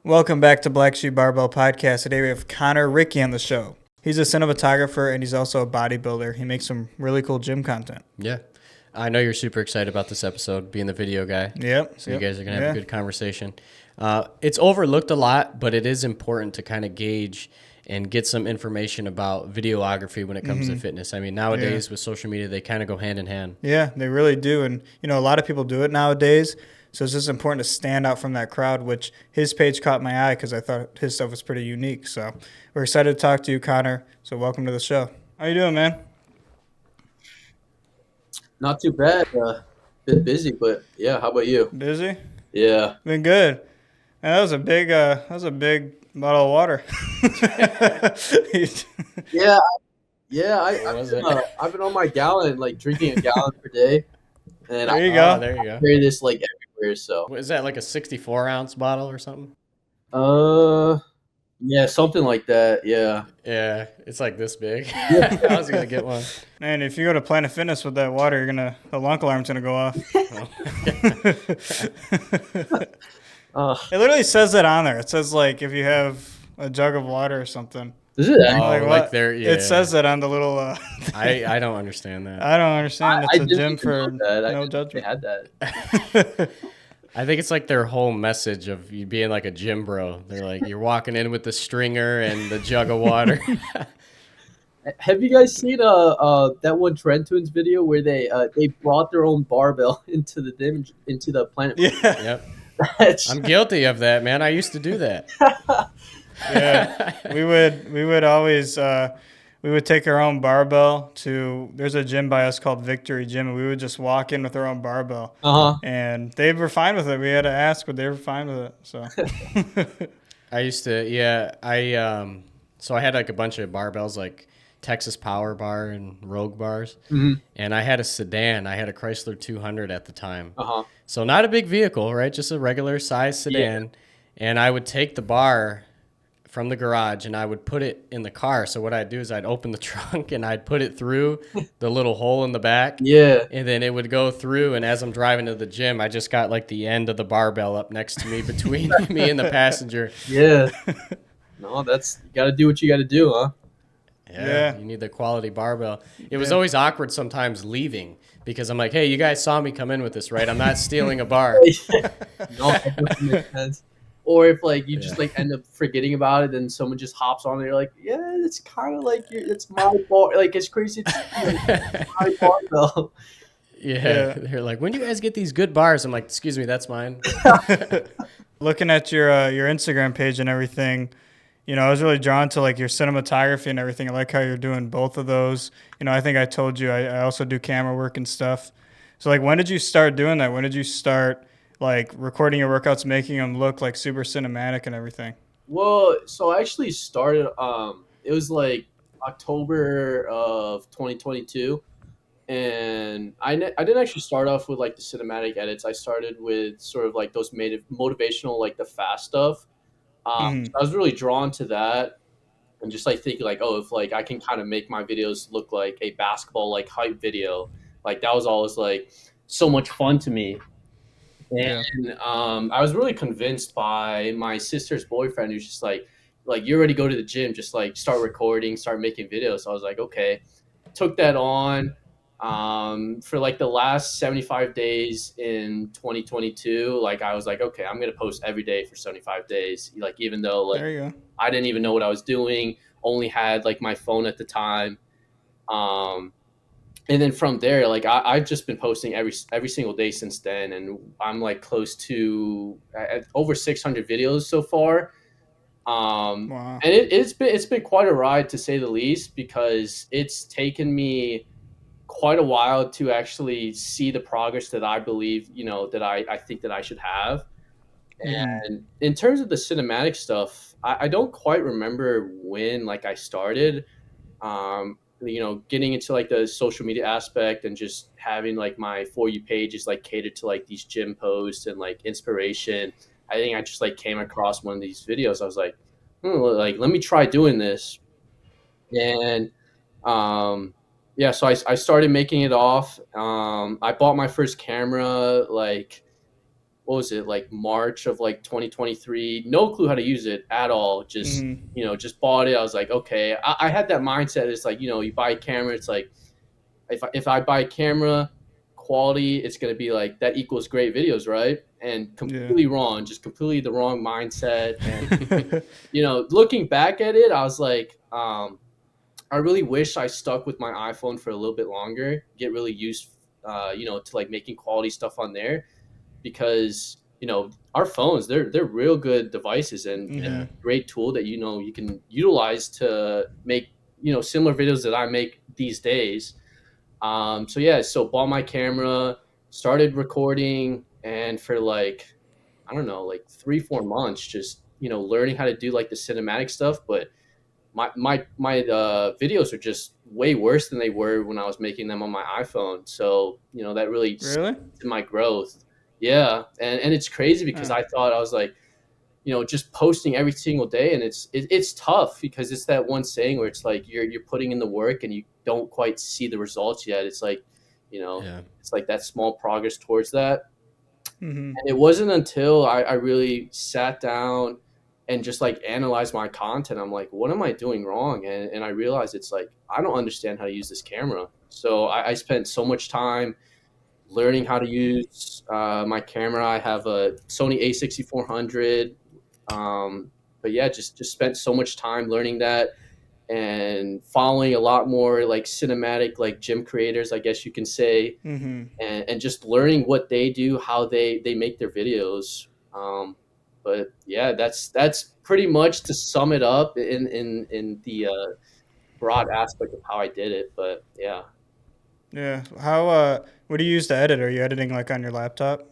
Welcome back to Blacksheep Barbell Podcast. Today we have Connor Riekki on the show. He's a cinematographer and he's also a bodybuilder. He makes some really cool gym content. Yeah. I know you're super excited about this episode, being the video guy. Yep. So you guys are going to have a good conversation. It's overlooked a lot, but it is important to kind of gauge and get some information about videography when it comes to fitness. I mean, nowadays with social media, they kind of go hand in hand. Yeah, they really do. And, a lot of people do it nowadays. So it's just important to stand out from that crowd, which his page caught my eye because I thought his stuff was pretty unique. So we're excited to talk to you, Connor. So welcome to the show. How you doing, man? Not too bad. Bit busy, but yeah. How about you? Busy? Yeah. Been good. And that was a big bottle of water. Yeah. I've been on my gallon, like drinking a gallon per day. And There you go. There you go. carry this like everywhere. So. Is that like a 64-ounce bottle or something? Yeah, something like that. Yeah. Yeah, it's like this big. I was going to get one. Man, if you go to Planet Fitness with that water, the lunk alarm's gonna go off. It literally says that on there. It says like if you have a jug of water or something. Is it? Like there. Yeah. It says that on the little. I don't understand that. I don't understand. It's I a gym for no They judgment. had that. I think it's like their whole message of you being like a gym bro. They're like, you're walking in with the stringer and the jug of water. Have you guys seen that one Trend Twins video where they brought their own barbell into the Planet? Yeah. Yep. I'm guilty of that, man. I used to do that. Yeah. We would always we would take our own barbell to. There's a gym by us called Victory Gym, and we would just walk in with our own barbell. And they were fine with it. We had to ask, but they were fine with it. So. I used to, yeah. So I had like a bunch of barbells, like Texas Power Bar and Rogue bars, and I had a sedan. I had a Chrysler 200 at the time. So not a big vehicle, right? Just a regular size sedan. And I would take the bar from the garage and I would put it in the car. So what I'd do is I'd open the trunk and I'd put it through the little hole in the back. Yeah. And then it would go through. And as I'm driving to the gym, I just got like the end of the barbell up next to me between me and the passenger. Yeah. No, you got to do what you got to do, huh? Yeah. You need the quality barbell. It was always awkward sometimes leaving because I'm like, hey, you guys saw me come in with this, right? I'm not stealing a bar. No, that doesn't make sense. Or if like you just like end up forgetting about it, then someone just hops on it. You're like, yeah, it's kind of like it's my bar. Like it's crazy. It's like my barbell. Yeah, they're like, when do you guys get these good bars? I'm like, excuse me, that's mine. Looking at your Instagram page and everything, I was really drawn to like your cinematography and everything. I like how you're doing both of those. I think I told you I also do camera work and stuff. So like, when did you start doing that? When did you start like recording your workouts, making them look like super cinematic and everything? Well, so I actually started. It was like October of 2022. And I didn't actually start off with like the cinematic edits. I started with sort of like those motivational, like the fast stuff. So I was really drawn to that, and just like thinking like, oh, if like I can kind of make my videos look like a basketball like hype video, like that was always like so much fun to me. And I was really convinced by my sister's boyfriend, who's just like you already go to the gym, just like start recording, start making videos. So I was like, okay, took that on. For like the last 75 days in 2022, like I was like, okay, I'm gonna post every day for 75 days. Like even though like There you go. I didn't even know what I was doing, only had like my phone at the time. And then from there, like I've just been posting every single day since then, and I'm like close to over 600 videos so far. Wow. And it's been quite a ride to say the least, because it's taken me quite a while to actually see the progress that I believe, that I think that I should have. And in terms of the cinematic stuff, I don't quite remember when like I started, getting into like the social media aspect and just having like my For You page is like catered to like these gym posts and like inspiration. I think I just like came across one of these videos. I was like, like let me try doing this. And yeah, so I started making it off. I bought my first camera like what was it, like March of like 2023. No clue how to use it at all. Just, Mm-hmm. just bought it. I was like, okay. I had that mindset. It's like, you buy a camera. It's like, if I buy a camera, quality, it's going to be like that equals great videos, right? And Yeah. completely wrong, just completely the wrong mindset. And, looking back at it, I was like, I really wish I stuck with my iPhone for a little bit longer, get really used, to like making quality stuff on there, because our phones, they're real good devices, and Mm-hmm. Yeah. great tool that you can utilize to make similar videos that I make these days. So yeah, so bought my camera, started recording, and for like, I don't know, like 3-4 months, just learning how to do like the cinematic stuff. But my videos are just way worse than they were when I was making them on my iPhone. So that really Really? to my growth. Yeah, and it's crazy because Oh. I thought, I was like, just posting every single day, and it's tough, because it's that one saying where it's like you're putting in the work and you don't quite see the results yet. It's like, Yeah. it's like that small progress towards that. Mm-hmm. And it wasn't until I really sat down and just like analyzed my content. I'm like, what am I doing wrong? And I realized it's like, I don't understand how to use this camera. So I spent so much time learning how to use my camera. I have a Sony A6400. But yeah, just spent so much time learning that, and following a lot more like cinematic, like gym creators, I guess you can say, Mm-hmm. and just learning what they do, how they make their videos. But yeah, that's pretty much, to sum it up in the broad aspect of how I did it. But yeah. Yeah. How what do you use to edit? Are you editing like on your laptop?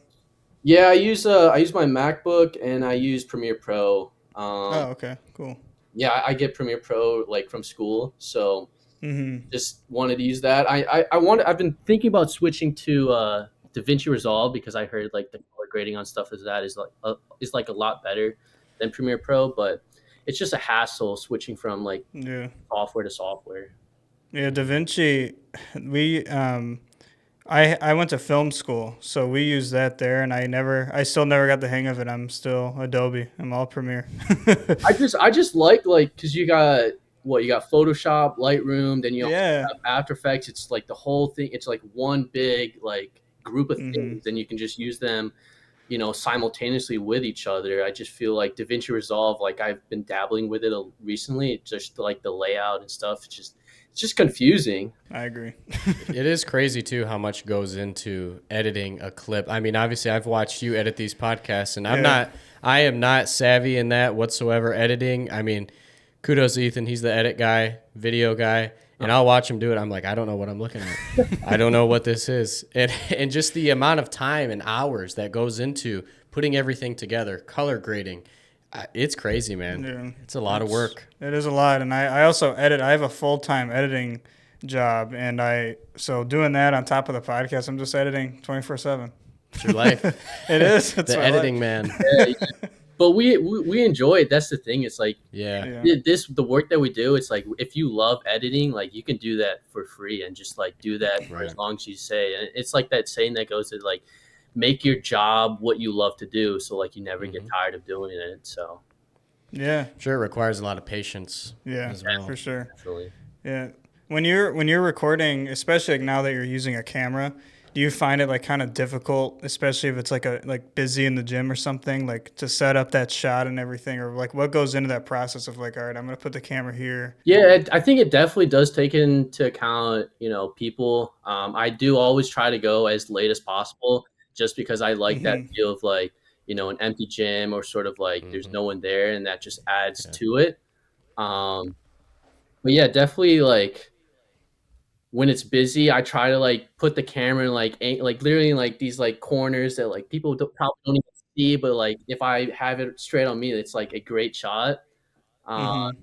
Yeah, I use my MacBook, and I use Premiere Pro. Oh, okay. Cool. Yeah, I get Premiere Pro like from school, so Mm-hmm. just wanted to use that. I've been thinking about switching to DaVinci Resolve, because I heard like the color grading on stuff as that is like a lot better than Premiere Pro, but it's just a hassle switching from like Yeah. software to software. Yeah, Da Vinci, we I went to film school, so we used that there, and I still never got the hang of it. I'm still Adobe. I'm all Premiere. I just like, because you got Photoshop, Lightroom, then you also Yeah. have After Effects. It's like the whole thing. It's like one big like group of Mm-hmm. things, and you can just use them simultaneously with each other. I just feel like DaVinci Resolve, like I've been dabbling with it recently. It's just like the layout and stuff. It's just confusing. I agree. It is crazy too how much goes into editing a clip. I mean, obviously I've watched you edit these podcasts and Yeah. I am not savvy in that whatsoever editing. I mean, kudos to Ethan, he's the edit guy, video guy, and I'll watch him do it. I'm like, I don't know what I'm looking at. I don't know what this is. And just the amount of time and hours that goes into putting everything together, color grading. It's crazy, man. Yeah. It's a lot of work. It is a lot, and I also edit. I have a full-time editing job, and so doing that on top of the podcast, I'm just editing 24/7. It's your life. It is. It's The my editing life. man. Yeah, but we enjoy it. That's the thing. It's like Yeah. Yeah. the work that we do. It's like, if you love editing, like you can do that for free, and just like do that for Right. as long as you say. And it's like that saying that goes to like, make your job what you love to do, so like you never get tired of doing it. So Yeah. Sure, it requires a lot of patience Yeah. as well. For sure. definitely. Yeah. When you're recording, especially like now that you're using a camera, do you find it like kind of difficult, especially if it's like busy in the gym or something, like to set up that shot and everything, or like what goes into that process of like, all right, I'm gonna put the camera here. Yeah, I think it definitely does take into account, people. I do always try to go as late as possible, just because I like that Mm-hmm. feel of like, an empty gym, or sort of like there's Hmm. no one there, and that just adds Yeah. to it. Um, but yeah, definitely like when it's busy, I try to like put the camera in like literally in like these like corners that like people probably don't even see, but like if I have it straight on me, it's like a great shot. Uh, Mm-hmm.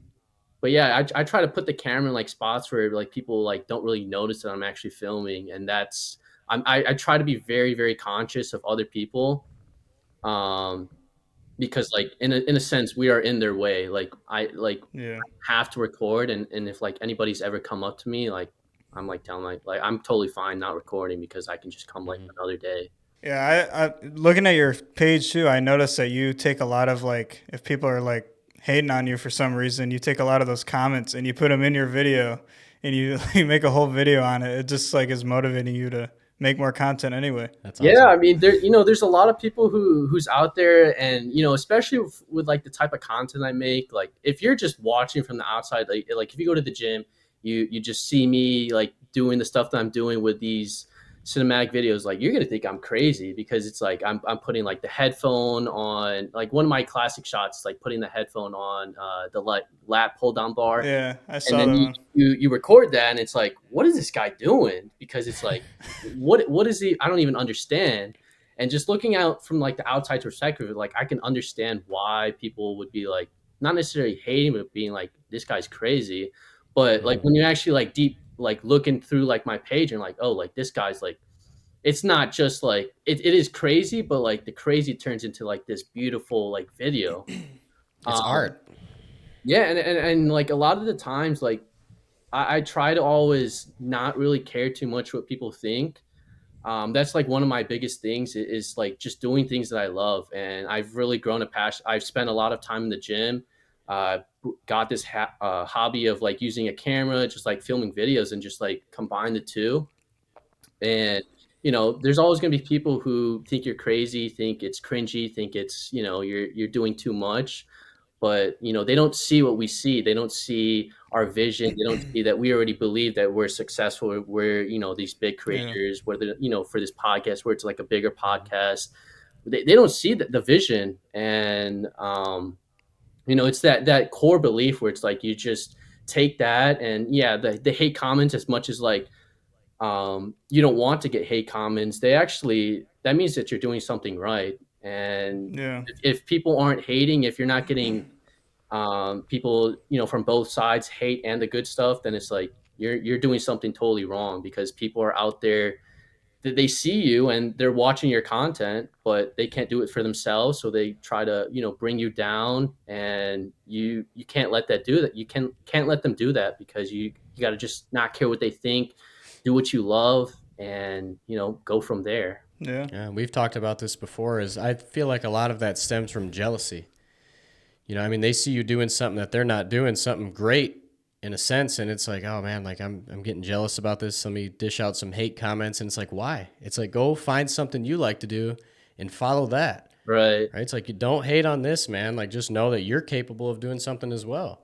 but yeah, I try to put the camera in like spots where like people like don't really notice that I'm actually filming, and I try to be very very conscious of other people, um, because like in a sense we are in their way. Like I Yeah. have to record, and if like anybody's ever come up to me, like I'm like telling like I'm totally fine not recording, because I can just come like Hmm. another day. Yeah, I looking at your page too, I noticed that you take a lot of like, if people are like hating on you for some reason, you take a lot of those comments and you put them in your video, and you you make a whole video on it. It just like is motivating you to make more content anyway. That's Yeah, awesome. I mean, there's a lot of people who's out there, and especially with like the type of content I make. Like, if you're just watching from the outside, like if you go to the gym, you just see me like doing the stuff that I'm doing with these cinematic videos. Like, you're gonna think I'm crazy because it's like I'm putting like the headphone on. Like, one of my classic shots is like putting the headphone on the lat pull down bar, Yeah, I and saw then that you, one. you you record that, and it's like, what is this guy doing? Because it's like, what is he? I don't even understand. And just looking out from like the outside perspective, like, I can understand why people would be like, not necessarily hating, but being like, this guy's crazy. But like, when you actually like deep like looking through like my page, and like, oh, like, this guy's like, it's not just like, it is crazy, but like the crazy turns into like this beautiful like video. It's um art. yeah, and like, a lot of the times, like, I try to always not really care too much what people think. That's like one of my biggest things is like just doing things that I love, and I've really grown a passion. I've spent a lot of time in the gym. Uh, got this hobby of like using a camera, just like filming videos, and just like combine the two. And there's always going to be people who think you're crazy, think it's cringy, think it's you're doing too much. But they don't see what we see. They don't see our vision. They don't see that we already believe that we're successful. We're these big Yeah, creators, whether for this podcast, where it's like a bigger podcast. They don't see the vision. And it's that core belief where it's like, you just take that. And yeah, the hate comments, as much as like, you don't want to get hate comments, that means that you're doing something right. And yeah, if people aren't hating, if you're not getting people from both sides hate and the good stuff, then it's like you're doing something totally wrong, because people are out there that they see you and they're watching your content, but they can't do it for themselves, so they try to bring you down. And you can't let that do that. You can't let them do that, because you got to just not care what they think, do what you love, and go from there. yeah, Yeah, we've talked about this before. Is I feel like a lot of that stems from jealousy. I mean, they see you doing something that they're not doing, something great in a sense, and it's like, oh man, like I'm getting jealous about this. Let me dish out some hate comments, and it's like, why? It's like, go find something you like to do and follow that. Right. Right? It's like, you don't hate on this, man. Like, just know that you're capable of doing something as well.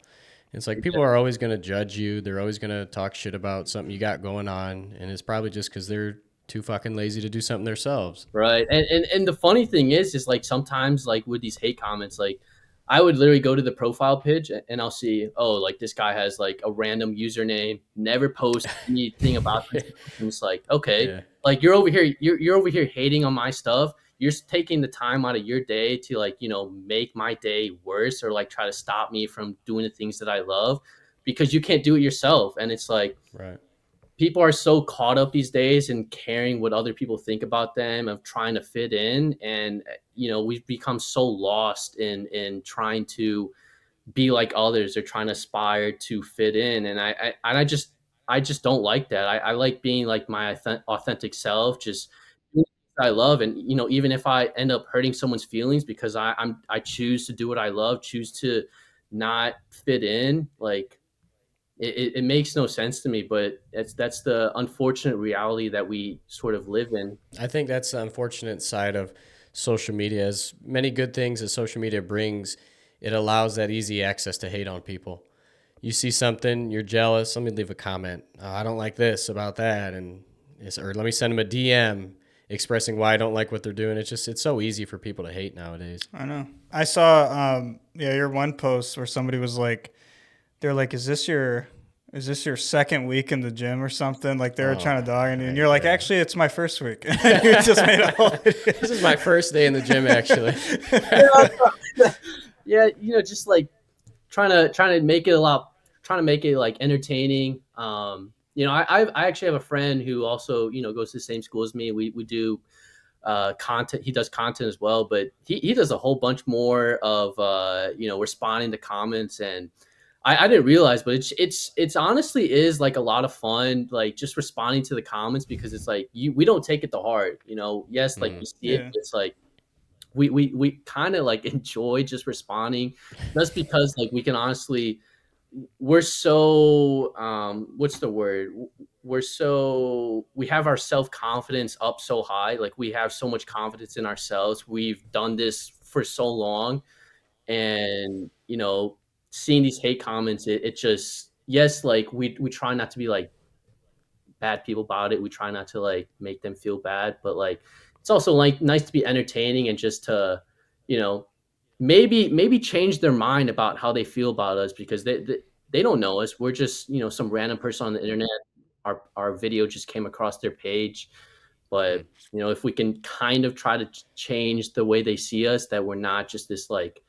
It's like, people are always going to judge you. They're always going to talk shit about something you got going on, and it's probably just because they're too fucking lazy to do something themselves. Right. And the funny thing is like, sometimes like with these hate comments, like, I would literally go to the profile page, and I'll see, oh, like, this guy has like a random username, never post anything about themselves. And it's like, okay, Yeah. like, you're over here hating on my stuff. You're taking the time out of your day to like, make my day worse, or like try to stop me from doing the things that I love, because you can't do it yourself. And it's like, Right. people are so caught up these days in caring what other people think about them, of trying to fit in. And we've become so lost in trying to be like others, or trying to aspire to fit in. And I just don't like that. I like being like my authentic self, just doing what I love. And even if I end up hurting someone's feelings, because I choose to do what I love, choose to not fit in, like, it makes no sense to me. But that's the unfortunate reality that we sort of live in. I think that's the unfortunate side of social media. As many good things as social media brings, it allows that easy access to hate on people. You see something, you're jealous. Let me leave a comment. I don't like this about that, or let me send them a DM expressing why I don't like what they're doing. It's so easy for people to hate nowadays. I know. I saw yeah, your one post where somebody was like, they're like, is this your second week in the gym or something? Like, they were Oh, trying to dog on you, and you're like, yeah. actually, it's my first week. You just made a whole video. This is my first day in the gym, actually. Yeah, just like trying to make it a lot, trying to make it like entertaining. I actually have a friend who also goes to the same school as me. We do content. He does content as well, but he does a whole bunch more of responding to comments. And I didn't realize, but it's honestly is like a lot of fun, like just responding to the comments because it's like we don't take it to heart, you know. Yes, like Mm. we see it, Yeah. but it's like we kind of like enjoy just responding, just because like we can honestly we're so what's the word, we have our self-confidence up so high, like we have so much confidence in ourselves, we've done this for so long, and you know, seeing these hate comments, it just, yes, like we try not to be like bad people about it, we try not to like make them feel bad, but like it's also like nice to be entertaining and just to, you know, maybe change their mind about how they feel about us, because they don't know us, we're just, you know, some random person on the internet, our video just came across their page, Mm. but you know, if we can kind of try to change the way they see us, that we're not just this like,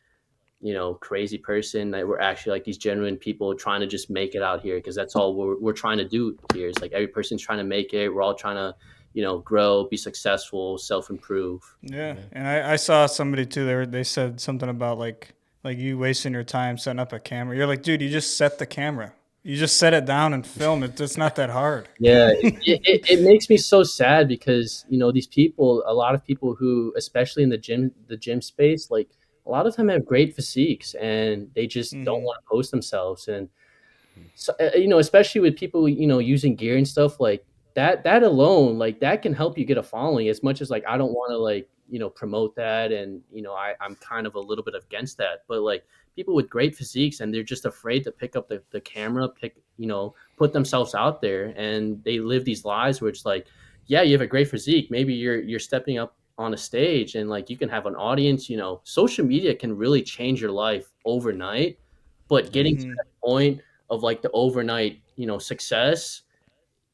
you know, crazy person, that we're actually like these genuine people trying to just make it out here, because that's all we're trying to do here. It's like every person's trying to make it, we're all trying to, you know, grow, be successful, self-improve. Yeah, Yeah. and I saw somebody too. They said something about like you wasting your time setting up a camera. You're like, dude, you just set the camera. You just set it down and film it. It's not that hard. Yeah, it makes me so sad because, you know, these people, a lot of people who, especially in the gym space, like a lot of them have great physiques and they just don't Hmm. want to post themselves. And so, you know, especially with people, you know, using gear and stuff like that alone, like that can help you get a following, as much as like I don't want to like, you know, promote that, and you know, I'm kind of a little bit against that, but like people with great physiques and they're just afraid to pick up the camera, you know, put themselves out there, and they live these lives where it's like, yeah, you have a great physique, maybe you're stepping up on a stage and like you can have an audience, you know, social media can really change your life overnight, but Yeah. getting to Hmm. that point of like the overnight, you know, success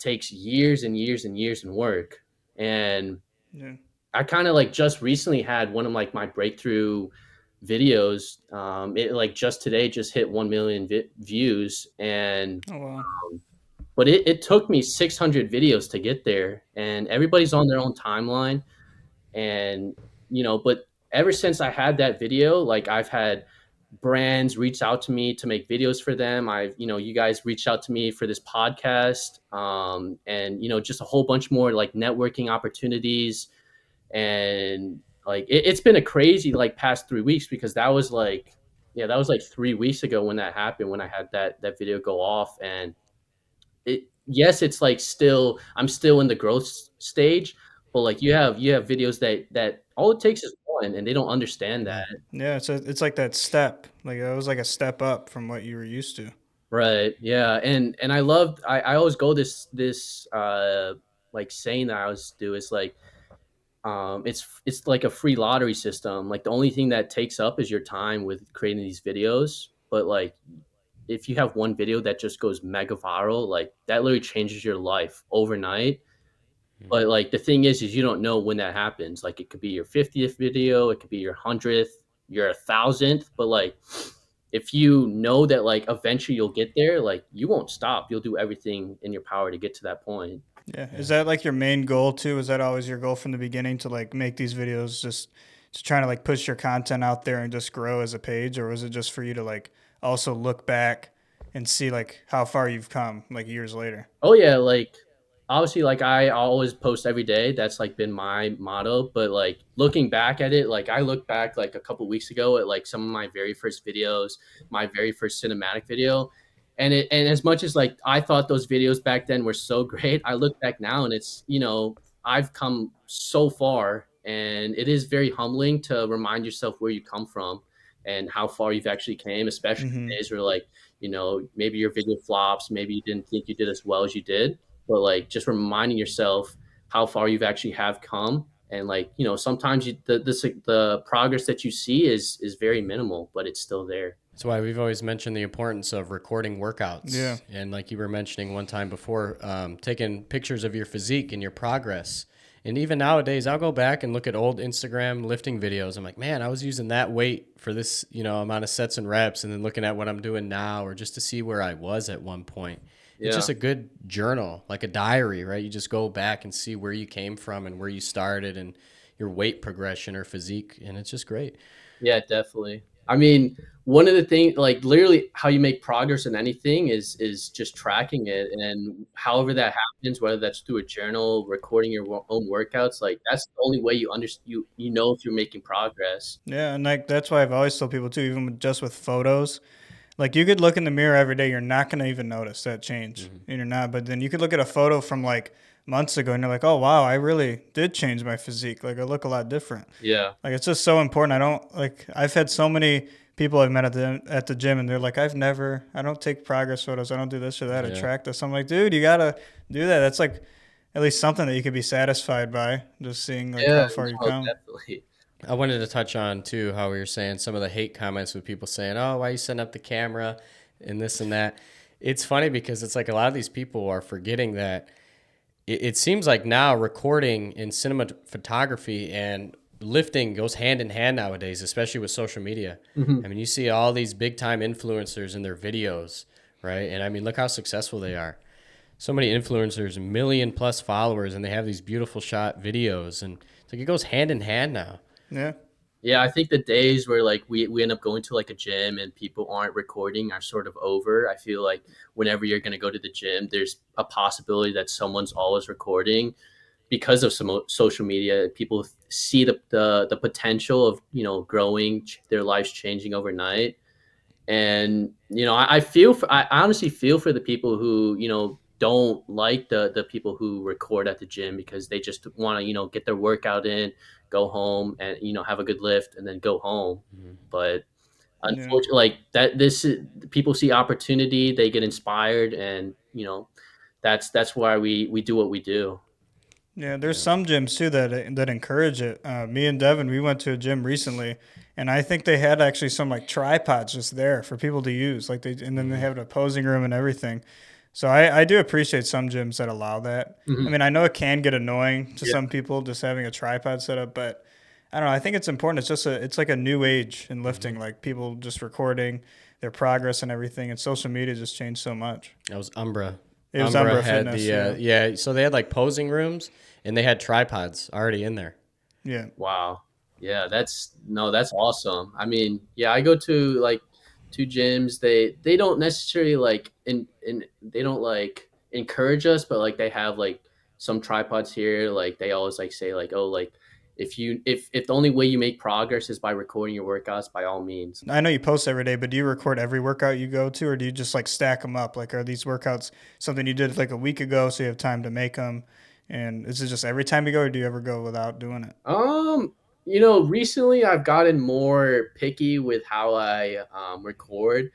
takes years and years and years and work. And Yeah. I kind of like just recently had one of like my breakthrough videos. It like just today just hit 1 million views, and Oh wow. but it took me 600 videos to get there, and everybody's on their own timeline. And you know, but ever since I had that video, like I've had brands reach out to me to make videos for them. I've, you know, you guys reached out to me for this podcast, and you know, just a whole bunch more like networking opportunities. And like it's been a crazy like past 3 weeks, because that was like, yeah, that was like 3 weeks ago when that happened, when I had that video go off. And it, yes, it's like still, I'm still in the growth stage, but like you have videos that all it takes is one, and they don't understand that. Yeah. Yeah, it's like that step. Like it was like a step up from what you were used to. Right. Yeah. And I loved, I always go this like saying that I always do is like, it's like a free lottery system. Like the only thing that takes up is your time with creating these videos. But like if you have one video that just goes mega viral, like that literally changes your life overnight. Mm. But like the thing is you don't know when that happens. Like it could be your 50th video, it could be your 100th, your 1,000th. But like if you know that like eventually you'll get there, like you won't stop. You'll do everything in your power to get to that point. Yeah. Yeah. Is that like your main goal too? Is that always your goal from the beginning to like make these videos just trying to like push your content out there and just grow as a page, or was it just for you to like also look back and see like how far you've come like years later? Oh yeah, like obviously like I always post every day. That's like been my motto. But like looking back at it, like I looked back like a couple weeks ago at like some of my very first videos, my very first cinematic video. And as much as like I thought those videos back then were so great, I look back now and it's, you know, I've come so far, and it is very humbling to remind yourself where you come from and how far you've actually came, especially Mm-hmm. days where like, you know, maybe your video flops, maybe you didn't think you did as well as you did, but like just reminding yourself how far you've actually have come. And like, you know, sometimes the progress that you see is very minimal, but it's still there. That's why we've always mentioned the importance of recording Yeah. workouts. And like you were mentioning one time before, taking pictures of your physique and your progress. And even nowadays, I'll go back and look at old Instagram lifting videos. I'm like, man, I was using that weight for this, you know, amount of sets and reps, and then looking at what I'm doing now, or just to see where I was at one point. It's Yeah. just a good journal, like a diary, right? You just go back and see where you came from and where you started and your weight progression or physique, and it's just great. Yeah, definitely. I mean, one of the things, like literally how you make progress in anything is just tracking it, and however that happens, whether that's through a journal, recording your own workouts, like that's the only way you know if you're making progress. Yeah, and like that's why I've always told people too, even just with photos. Like you could look in the mirror every day, you're not gonna even notice that change, Mhm. and you're not. But then you could look at a photo from like months ago, and you're like, oh wow, I really did change my physique. Like I look a lot different. Yeah. Like it's just so important. I don't like. I've had so many people I've met at the gym, and they're like, I don't take progress photos. I don't do this or that. I Yeah. track this. I'm like, dude, you gotta do that. That's like at least something that you could be satisfied by, just seeing like Yeah, how far you no, come. definitely. I wanted to touch on too how we were saying some of the hate comments with people saying, "Oh, why you setting up the camera and this and that." It's funny because it's like a lot of these people are forgetting that it seems like now recording in cinematography and lifting goes hand in hand nowadays, especially with social media. Mhm. I mean, you see all these big time influencers in their videos, right? And I mean, look how successful they are. So many influencers, 1 million+ followers, and they have these beautiful shot videos, and it's like it goes hand in hand now. Yeah. Yeah, I think the days where like we end up going to like a gym and people aren't recording are sort of over. I feel like whenever you're going to go to the gym, there's a possibility that someone's always recording because of some social media. People see the potential of, growing, their lives changing overnight. And I feel I honestly feel for the people who don't like the people who record at the gym because they just want to get their workout in, go home, and have a good lift and then go home. Mhm. But Yeah. unfortunately, like that, people see opportunity, they get inspired, and that's why we do what we do. Yeah, there's Yeah. some gyms too that encourage it. Me and Devin, we went to a gym recently, and I think they had actually some like tripods just there for people to use. And then they Mhm. have a posing room and everything. So I do appreciate some gyms that allow that. I Mhm. mean, I know it can get annoying to Yeah. some people just having a tripod set up, but I don't know. I think it's important. It's like a new age in Mhm. lifting, like people just recording their progress and everything. And social media just changed so much. That was Umbra. It was Umbra Umbra had Fitness, the yeah, yeah, so they had like posing rooms and they had tripods already in there. yeah. Wow. Yeah, that's no, that's awesome. I mean, yeah, I go to like two gyms. They don't necessarily like in they don't like encourage us, but like they have like some tripods here. Like they always like say like, oh, like if the only way you make progress is by recording your workouts, by all means. I know you post every day, but do you record every workout you go to, or do you just like stack them up? Like, are these workouts something you did like a week ago, so you have time to make them? And is it just every time you go, or do you ever go without doing it? Recently I've gotten more picky with how I record.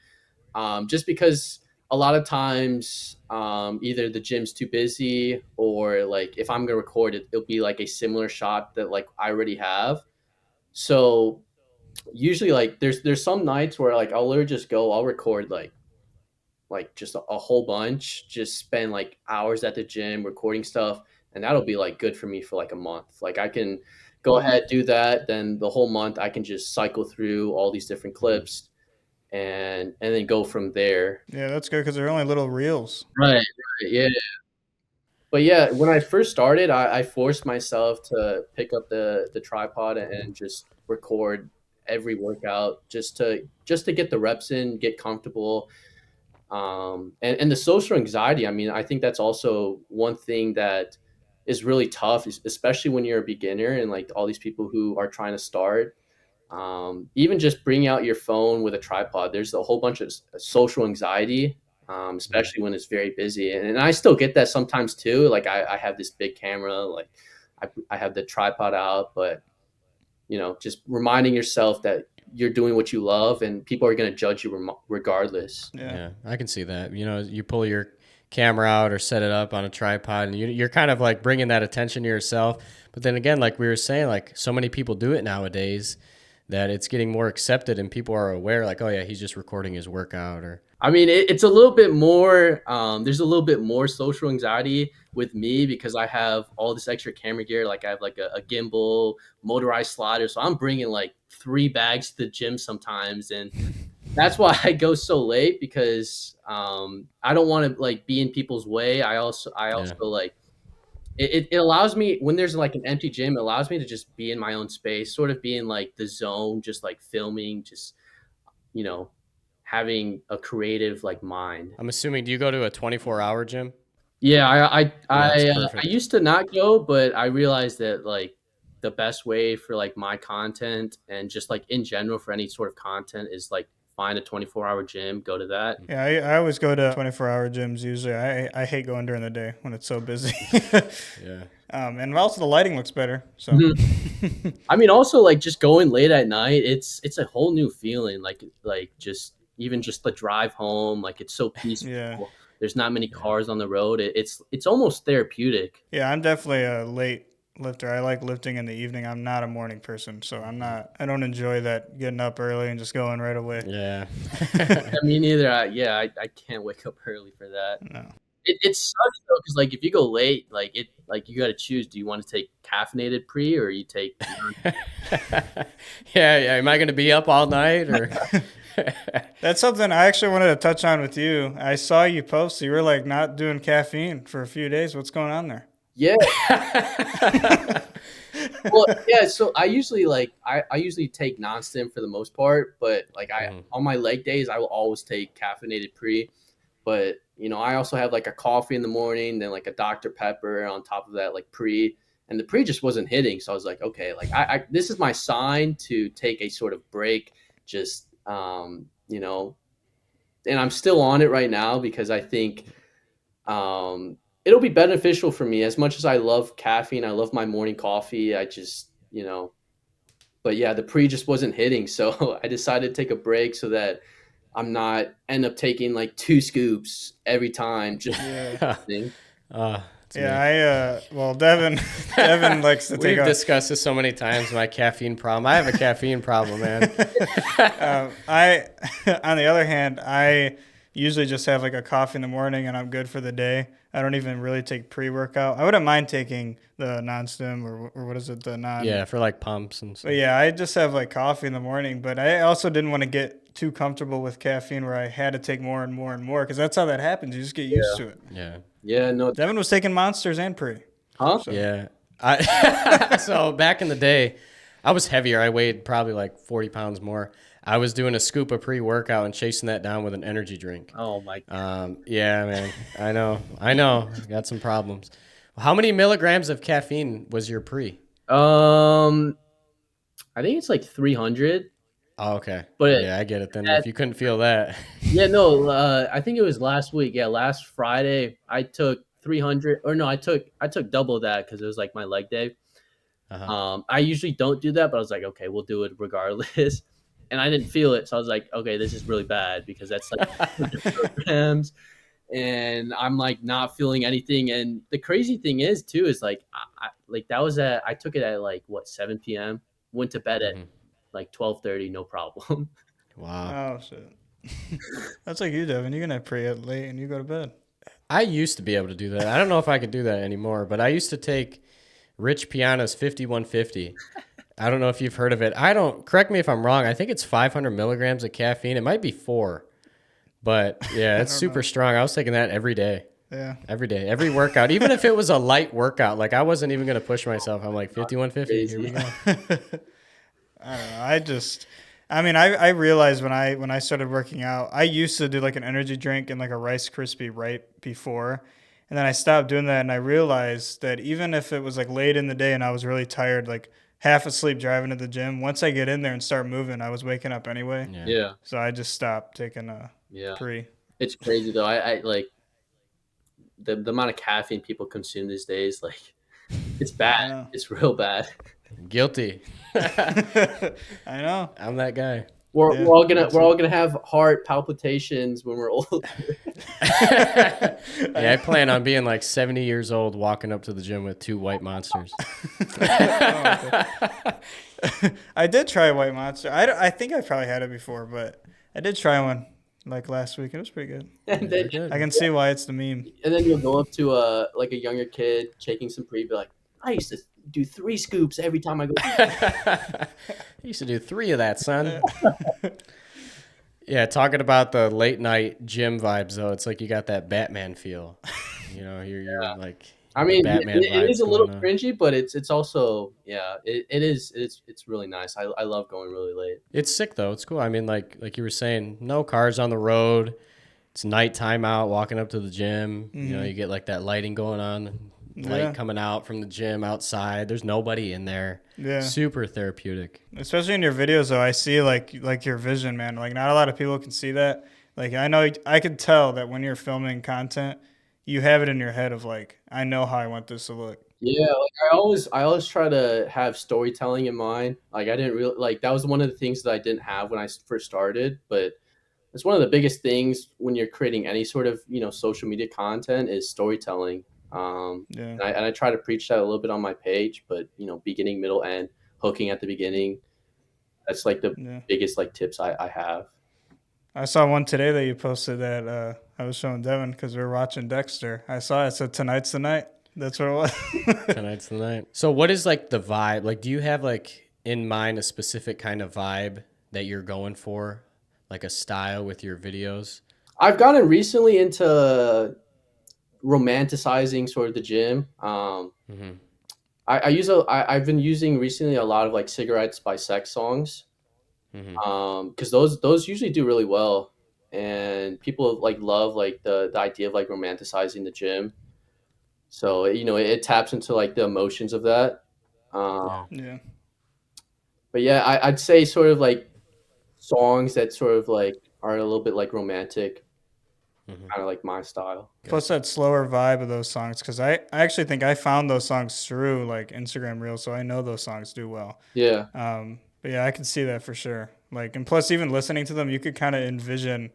Just because a lot of times either the gym's too busy or like if I'm gonna record it, it'll be like a similar shot that like I already have. So usually like there's some nights where like I'll literally just go, I'll record like just a whole bunch, just spend like hours at the gym recording stuff, and that'll be like good for me for like a month. Like I can go ahead, do that, then the whole month I can just cycle through all these different Mhm. clips and then go from there. Yeah, that's good because they're only little reels. Right, right, yeah. But yeah, when I first started, I forced myself to pick up the tripod and just record every workout just to get the reps in, get comfortable. And the social anxiety, I mean, I think that's also one thing that is really tough, especially when you're a beginner and like all these people who are trying to start. Even just bringing out your phone with a tripod, there's a whole bunch of social anxiety, Mhm. especially when it's very busy. And I still get that sometimes too. Like I have this big camera, like I have the tripod out, but just reminding yourself that you're doing what you love and people are going to judge you regardless. Yeah, Yeah, I can see that. You know, you pull your camera out or set it up on a tripod, and you're kind of like bringing that attention to yourself. But then again, like we were saying, like so many people do it nowadays that it's getting more accepted, and people are aware, like, oh yeah, he's just recording his workout, or I mean, it's a little bit more. There's a little bit more social anxiety with me because I have all this extra camera gear. Like I have like a gimbal, motorized slider, so I'm bringing like 3 bags to the gym sometimes, and that's why I go so late because I don't want to like be in people's way. I also yeah, like it allows me when there's like an empty gym. It allows me to just be in my own space, sort of be in like the zone, just like filming, just you know, having a creative like mind. I'm assuming, do you go to a 24-hour gym? Yeah, Yeah, that's I perfect. used to not go, but I realized that like the best way for like my content and just like in general for any sort of content is like find a 24-hour gym, go to that. Yeah, I always go to 24-hour gyms usually. I hate going during the day when it's so busy. Yeah. And also the lighting looks better. So Mhm. I mean, also like just going late at night, it's a whole new feeling. Like just even just the drive home, like it's so yeah. peaceful. There's not many Yeah. cars on the road. It's almost therapeutic. Yeah, I'm definitely a late lifter. I like lifting in the evening. I'm not a morning person, so I don't enjoy that getting up early and just going right away. Yeah. Yeah, me neither. I can't wake up early for that. No. It sucks though, because like if you go late, like you got to choose. Do you want to take caffeinated pre or you take? Yeah, yeah. Am I going to be up all night or? That's something I actually wanted to touch on with you. I saw you post. You were like not doing caffeine for a few days. What's going on there? Yeah. Well, yeah. So I usually I usually take non-stim for the most part, but like I Mhm. on my leg days I will always take caffeinated pre. But I also have like a coffee in the morning, then like a Dr. Pepper on top of that, like pre. And the pre just wasn't hitting, so I was like, okay, like I this is my sign to take a sort of break, just and I'm still on it right now because I think it'll be beneficial for me as much as I love caffeine. I love my morning coffee. I just, but yeah, the pre just wasn't hitting. So I decided to take a break so that I'm not end up taking like 2 scoops every time. Just Yeah. thing. It's Yeah, me. well, Devin, Devin likes to take We've off. discussed this so many times. My caffeine problem. I have a caffeine problem, man. I, on the other hand, I usually just have like a coffee in the morning and I'm good for the day. I don't even really take pre-workout. I wouldn't mind taking the non-stim or what is it, the non. Yeah, for like pumps and stuff. But yeah, I just have like coffee in the morning. But I also didn't want to get too comfortable with caffeine where I had to take more and more and more because that's how that happens. You just get used to it. Yeah. Yeah, no, Devin was taking monsters and pre. huh? So Yeah. So back in the day, I was heavier. I weighed probably like 40 pounds more. I was doing a scoop of pre-workout and chasing that down with an energy drink. Oh my God. Yeah, man. I know. Got some problems. How many milligrams of caffeine was your pre? I think it's like 300, Oh, okay. but Yeah, I get it then. If you couldn't feel that. yeah, no, I think it was last week. Yeah, last Friday I took 300, or no, I took double that because it was like my leg day. Uh-huh. I usually don't do that, but I was like, okay, we'll do it regardless. And I didn't feel it, so I was like, okay, this is really bad because that's like 100 milligrams, and I'm like not feeling anything. And the crazy thing is too is like, like that was I took it at like what 7 p.m. Went to bed at Mhm. like 12:30, no problem. Wow. oh shit. That's like you, Devin. You're gonna pre it late and you go to bed. I used to be able to do that. I don't know if I could do that anymore, but I used to take Rich Piana's 5150. I don't know if you've heard of it. Correct me if I'm wrong. I think it's 500 milligrams of caffeine. It might be 4, but yeah, it's don't super know. strong. I was taking that every day, Yeah. every workout, even if it was a light workout. Like I wasn't even going to push myself. I'm like 5150. Here we go. I don't know. I realized when I started working out, I used to do like an energy drink and like a Rice Krispie right before. And then I stopped doing that and I realized that even if it was like late in the day and I was really tired, like half asleep driving to the gym, once I get in there and start moving, I was waking up anyway. Yeah. Yeah, So I just stopped taking a yeah. pre. It's crazy though. I like the amount of caffeine people consume these days. Like, it's bad. I know. It's real bad. Guilty. I know. I'm that guy. We're, Yeah, we're all gonna that's we're it. all gonna have heart palpitations when we're old. Yeah, I plan on being like 70 years old, walking up to the gym with 2 white monsters. I did try White Monster. I think I probably had it before, but I did try one like last week. It was pretty good. and They're then good. I can see why it's the meme. you'll go up to like a younger kid taking some pre, be like, I used to do 3 scoops every time I go. I used to do 3 of that, son. Yeah, talking about the late night gym vibes though, it's like you got that Batman feel. You're like I The mean, Batman it is vibes a little going on. cringy, but it's also yeah, it is it's really nice. I love going really late. It's sick though. It's cool. I mean, like you were saying, no cars on the road. It's nighttime out, walking up to the gym. You know, you get like that lighting going on, light Yeah. coming out from the gym outside. There's nobody in there. Yeah. Super therapeutic. Especially in your videos, though, I see like your vision, man. Like not a lot of people can see that. Like I know I can tell that when you're filming content, you have it in your head of like I know how I want this to look. Yeah, like I always try to have storytelling in mind. Like I didn't really like that was one of the things that I didn't have when I first started, but it's one of the biggest things when you're creating any sort of social media content is storytelling. Yeah. And I try to preach that a little bit on my page, but beginning, middle, end, hooking at the beginning. That's like the Yeah. biggest like tips I have. I saw one today that you posted that I was showing Devin because we were watching Dexter. I saw it said tonight's the night. That's what it was. Tonight's the night. So, what is like the vibe? Like, do you have like in mind a specific kind of vibe that you're going for, like a style with your videos? I've gotten recently into romanticizing sort of the gym. Mm-hmm. I've been using recently a lot of like cigarettes by sex songs. Mm-hmm. Because those usually do really well, and people like love like the idea of like romanticizing the gym. So it taps into like the emotions of that. Um, Yeah. Yeah. but yeah, I'd say sort of like songs that sort of like are a little bit like romantic, Mm-hmm. kind of like my style. Plus that slower vibe of those songs because I actually think I found those songs through like Instagram Reels, so I know those songs do well. Yeah, But yeah, I can see that for sure. Like, and plus, even listening to them, you could kind of envision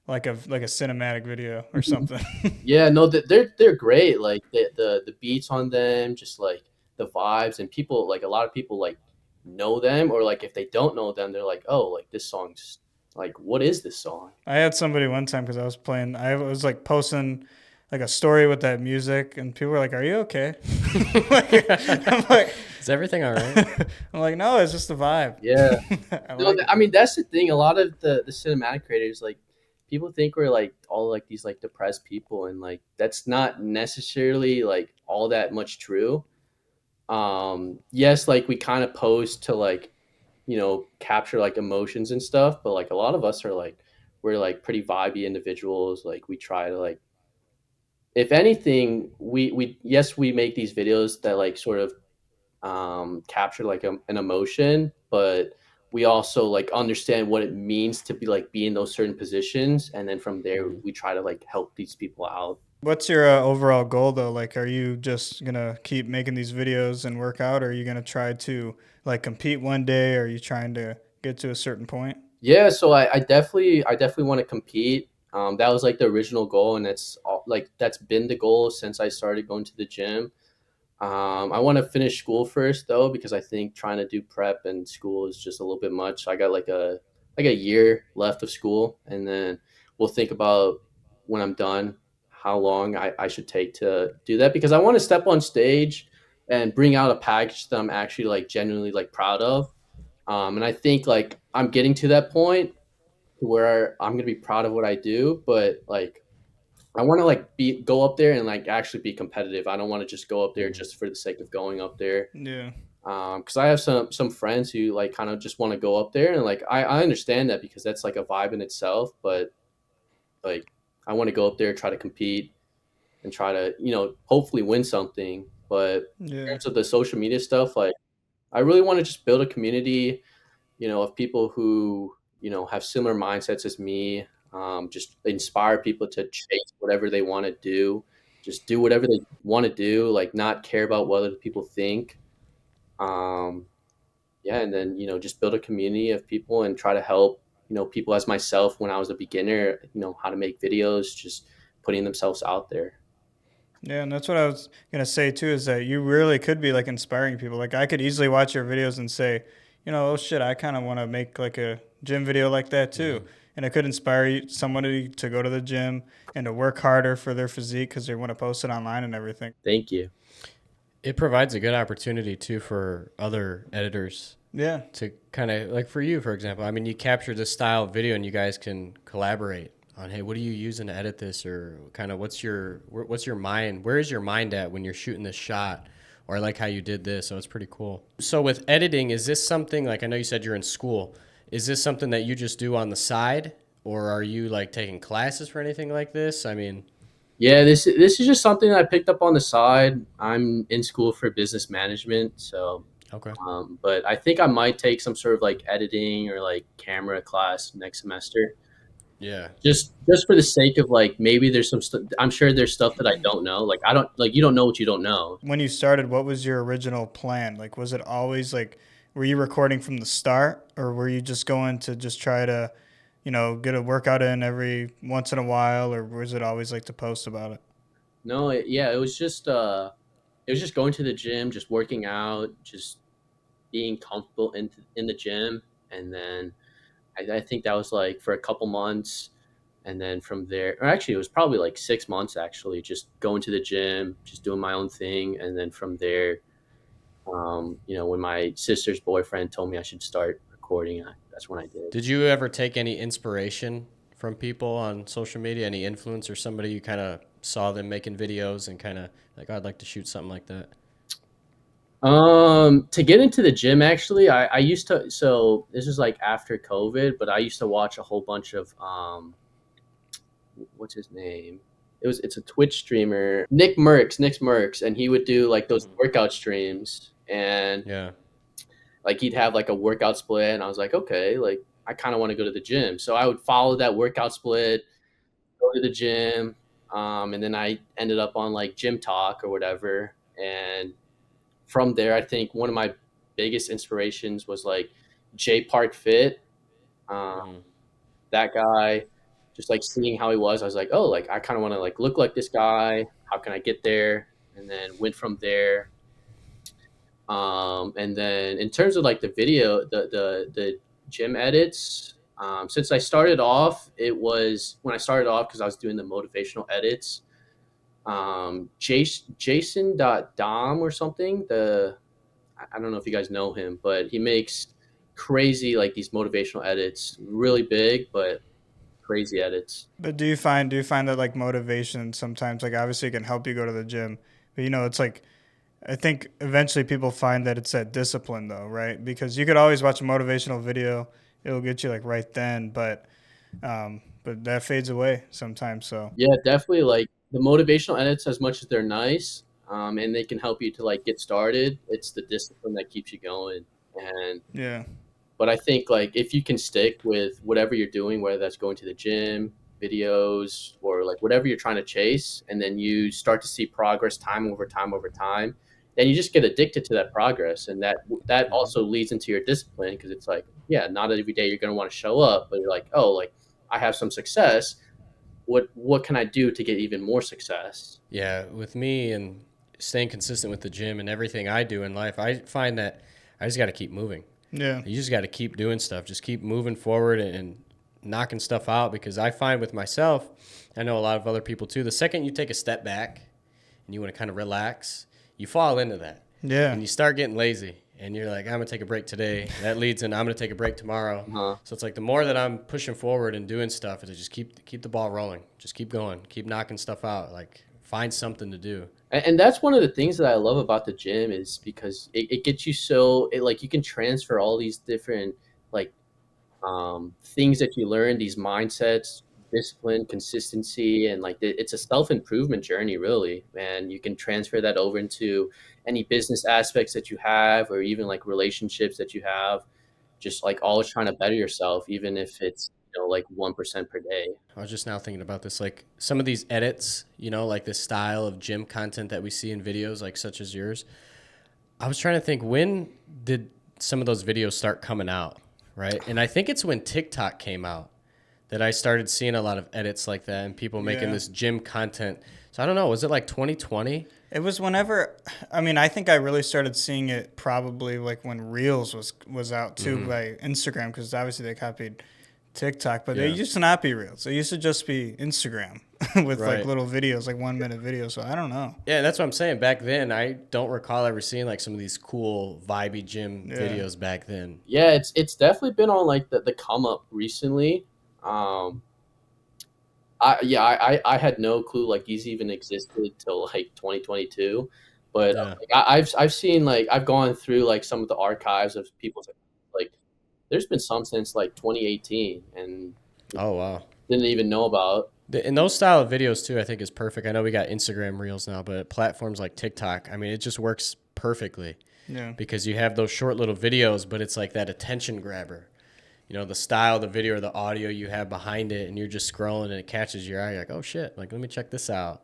like a cinematic video or something. yeah, no, they're great. Like the beats on them, just like the vibes, and people like a lot of people like know them, or like if they don't know them, they're like, oh, like this song's like, what is this song? I had somebody one time because I was playing. I was like posting like a story with that music, and people were like, "Are you okay?" I'm like, Is everything all right? I'm like, no, it's just the vibe. Yeah. I No, like it. I mean that's the thing. A lot of the cinematic creators, like people think we're like all like these like depressed people, and like that's not necessarily like all that much true. Yes, like we kind of pose to like capture like emotions and stuff, but like a lot of us are like we're like pretty vibey individuals. Like we try to like, if anything, we yes we make these videos that like sort of capture like an emotion, but we also like understand what it means to be in those certain positions, and then from there Mm-hmm. we try to like help these people out. What's your overall goal though? Like, are you just gonna keep making these videos and work out, or are you gonna try to like compete one day? Or are you trying to get to a certain point? Yeah, so I definitely want to compete. That was like the original goal, and that's been the goal since I started going to the gym. I want to finish school first though, because I think trying to do prep and school is just a little bit much. I got like a year left of school, and then we'll think about when I'm done how long I should take to do that, because I want to step on stage and bring out a package that I'm actually like genuinely like proud of. And I think like I'm getting to that point to where I'm gonna be proud of what I do, but like I want to like go up there and like actually be competitive. I don't want to just go up there Mm-hmm. just for the sake of going up there. Yeah, Because I have some friends who like kind of just want to go up there, and like I understand that because that's like a vibe in itself. But like I want to go up there, try to compete, and try to hopefully win something. But in yeah, terms of the social media stuff, like I really want to just build a community, of people who have similar mindsets as me. Just inspire people to chase whatever they want to do. Just do whatever they want to do, like not care about what other people think. Um, yeah, and then just build a community of people and try to help people as myself when I was a beginner. How to make videos, just putting themselves out there. yeah. And that's what I was gonna say too. Is that you really could be like inspiring people. Like I could easily watch your videos and say, oh shit, I kind of want to make like a gym video like that too. Mm-hmm. And it could inspire somebody to go to the gym and to work harder for their physique because they want to post it online and everything. Thank you. It provides a good opportunity too for other editors Yeah, to kind of like for you, for example. I mean, you capture this style of video and you guys can collaborate on, hey, what are you using to edit this, or kind of what's your mind? Where is your mind at when you're shooting this shot? Or I like how you did this, so it's pretty cool. So with editing, is this something like I know you said you're in school? Is this something that you just do on the side, or are you like taking classes for anything like this? I mean, Yeah, this is just something that I picked up on the side. I'm in school for business management, so okay, but I think I might take some sort of like editing or like camera class next semester. yeah. Just for the sake of like maybe there's some I'm sure there's stuff that I don't know. Like I don't like you don't know what you don't know. When you started, what was your original plan? Like, was it always like, were you recording from the start, or were you just going to just try to, get a workout in every once in a while, or was it always like to post about it? No, yeah, it was just going to the gym, just working out, just being comfortable in the gym, and then I think that was like for a couple months, and then from there, or actually, it was probably like 6 months actually, just going to the gym, just doing my own thing, and then from there, when my sister's boyfriend told me I should start recording, that's when I did. Did you ever take any inspiration from people on social media? Any influence or somebody you kind of saw them making videos and kind of like, oh, I'd like to shoot something like that? To get into the gym, actually, I used to. So this is like after COVID, but I used to watch a whole bunch of what's his name? It's a Twitch streamer, Nick Mercs, and he would do like those workout streams, and Yeah. like he'd have like a workout split, and I was like, okay, like I kind of want to go to the gym, so I would follow that workout split, go to the gym, and then I ended up on like Gym Talk or whatever, and from there, I think one of my biggest inspirations was like Jay Park Fit. Um, Hmm. that guy, just like seeing how he was, I was like, oh, like I kind of want to like look like this guy. How can I get there? And then went from there. And then in terms of like the video, the gym edits. Since I started off, it was when I started off because I was doing the motivational edits. Jason Dom or something. I don't know if you guys know him, but he makes crazy like these motivational edits, really big but crazy edits. But do you find that like motivation sometimes, like obviously it can help you go to the gym, but it's like I think eventually people find that it's that discipline though, right? Because you could always watch a motivational video, it'll get you like right then, but that fades away sometimes. So Yeah, definitely. Like the motivational edits, as much as they're nice, and they can help you to like get started, it's the discipline that keeps you going. And yeah, but I think like if you can stick with whatever you're doing, whether that's going to the gym, videos, or like whatever you're trying to chase, and then you start to see progress time over time, then you just get addicted to that progress, and that Hmm. also leads into your discipline because it's like, yeah, not every day you're going to want to show up, but you're like, oh, like I have some success. What can I do to get even more success? Yeah, with me and staying consistent with the gym and everything I do in life, I find that I just got to keep moving. yeah, You just got to keep doing stuff. Just keep moving forward and knocking stuff out because I find with myself, I know a lot of other people too, the second you take a step back and you want to kind of relax, you fall into that yeah. and you start getting lazy and you're like, I'm going to take a break today. That leads in, I'm going to take a break tomorrow. Uh-huh. So it's like the more that I'm pushing forward and doing stuff, is to just keep the ball rolling. Just keep going. Keep knocking stuff out. Like find something to do. And that's one of the things that I love about the gym is because it gets you like you can transfer all these different like things that you learn, these mindsets, discipline, consistency, and like it's a self improvement journey, really. And you can transfer that over into any business aspects that you have, or even like relationships that you have. Just like always trying to better yourself, even if it's like 1% per day. I was just now thinking about this. Like some of these edits, like this style of gym content that we see in videos, like such as yours. I was trying to think when did some of those videos start coming out, right? And I think it's when TikTok came out that I started seeing a lot of edits like that and people making Yeah. this gym content. So I don't know, was it like 2020? It was whenever, I mean, I think I really started seeing it probably like when Reels was out too by Instagram, because obviously they copied TikTok, but they Yeah. used to not be Reels. They used to just be Instagram with like Right. little videos, like 1 minute videos. So I don't know. Yeah, that's what I'm saying. Back then, I don't recall ever seeing like some of these cool vibey gym Yeah. videos back then. Yeah, it's definitely been on like the come up recently. Um, I had no clue like these even existed till like 2022, but Yeah. like I've seen like I've gone through like some of the archives of people's like there's been some since like 2018 and Oh wow. didn't even know about. And those style of videos too, I think is perfect. I know we got Instagram Reels now, but platforms like TikTok, I mean, it just works perfectly Yeah. because you have those short little videos, but it's like that attention grabber. You know, the style, the video, or the audio you have behind it, and you're just scrolling and it catches your eye. You're like, oh shit, like let me check this out.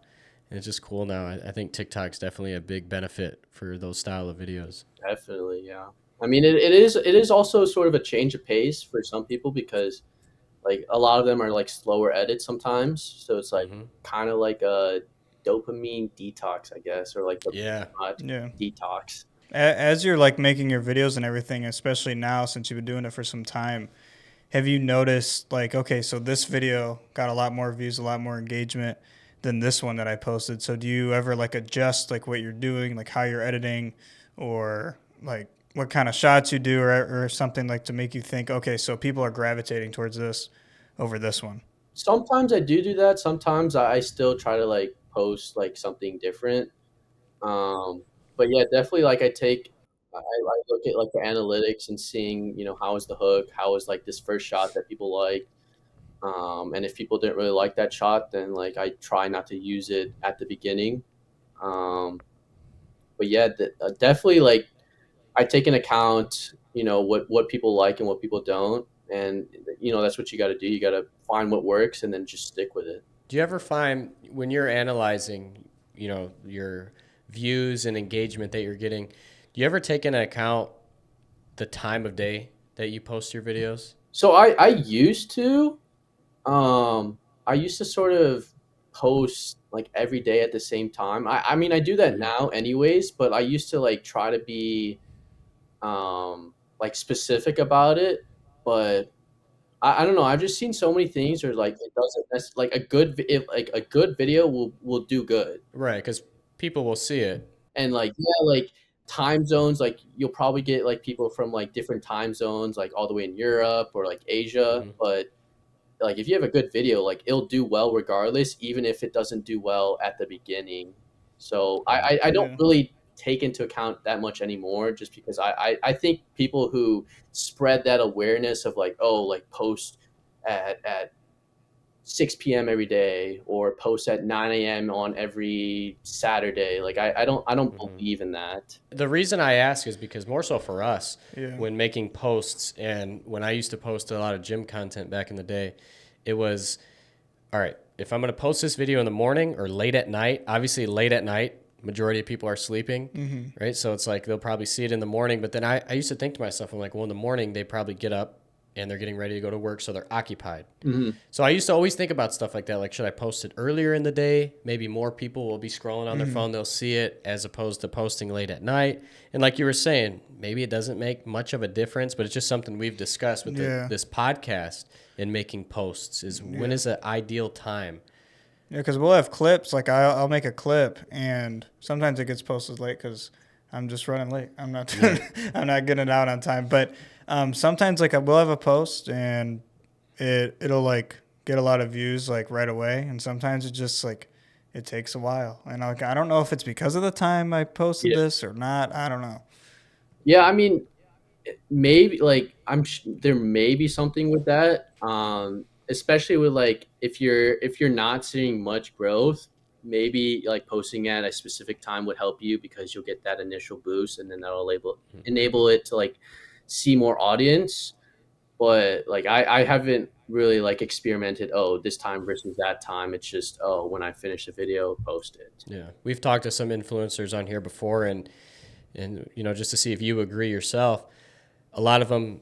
And it's just cool now. I think TikTok's definitely a big benefit for those style of videos. Definitely, yeah. I mean, it is also sort of a change of pace for some people because like a lot of them are like slower edits sometimes, so it's like Hmm. kind of like a dopamine detox, I guess, or like the Yeah. Yeah. detox. As you're like making your videos and everything, especially now since you've been doing it for some time, have you noticed like, okay, so this video got a lot more views, a lot more engagement than this one that I posted? So do you ever like adjust like what you're doing, like how you're editing, or like what kind of shots you do, or something like to make you think, okay, so people are gravitating towards this over this one? Sometimes I do that. Sometimes I still try to like post like something different. But yeah, definitely like I look at like the analytics and seeing, how is the hook, how is like this first shot that people like. And if people didn't really like that shot, then like I try not to use it at the beginning. Um, but yeah, definitely like I take into account, what people like and what people don't. And that's what you got to do. You got to find what works and then just stick with it. Do you ever find when you're analyzing, you know, your views and engagement that you're getting, do you ever take into account the time of day that you post your videos? So I used to, I used to sort of post like every day at the same time. I mean, I do that Mm-hmm. now anyways, but I used to like try to be like specific about it. But I don't know. I've just seen so many things where like it doesn't like like a good video will do good. Right, because people will see it. And like yeah, like time zones, like you'll probably get like people from like different time zones, like all the way in Europe or like Asia. Hmm. But like if you have a good video, like it'll do well regardless, even if it doesn't do well at the beginning. So Yeah. I don't Yeah. really take into account that much anymore, just because I think people who spread that awareness of like, oh, like post at 6 p.m. every day or post at 9 a.m. on every Saturday. Like I don't Hmm. believe in that. The reason I ask is because more so for us, Yeah. when making posts and when I used to post a lot of gym content back in the day, it was all right, if I'm going to post this video in the morning or late at night, obviously late at night, majority of people are sleeping, right? So it's like they'll probably see it in the morning. But then I used to think to myself, I'm like, well, in the morning, they probably get up and they're getting ready to go to work. So they're occupied. Hmm. So I used to always think about stuff like that. Like, should I post it earlier in the day? Maybe more people will be scrolling on their phone. They'll see it as opposed to posting late at night. And like you were saying, maybe it doesn't make much of a difference, but it's just something we've discussed with Yeah. this podcast and making posts is when Yeah. is the ideal time? Yeah, because we'll have clips. Like I'll make a clip, and sometimes it gets posted late because I'm just running late. I'm not Yeah. I'm not getting it out on time. But sometimes like I will have a post, and it'll like get a lot of views like right away, and sometimes it just like it takes a while. And like I don't know if it's because of the time I posted Yeah. this or not. I don't know. Yeah, I mean, maybe like there may be something with that, especially with like if you're not seeing much growth, maybe like posting at a specific time would help you because you'll get that initial boost and then that'll enable it to like see more audience. But like I haven't really like experimented, oh, this time versus that time. It's just, oh, when I finish the video, post it. Yeah. We've talked to some influencers on here before and you know, just to see if you agree yourself, a lot of them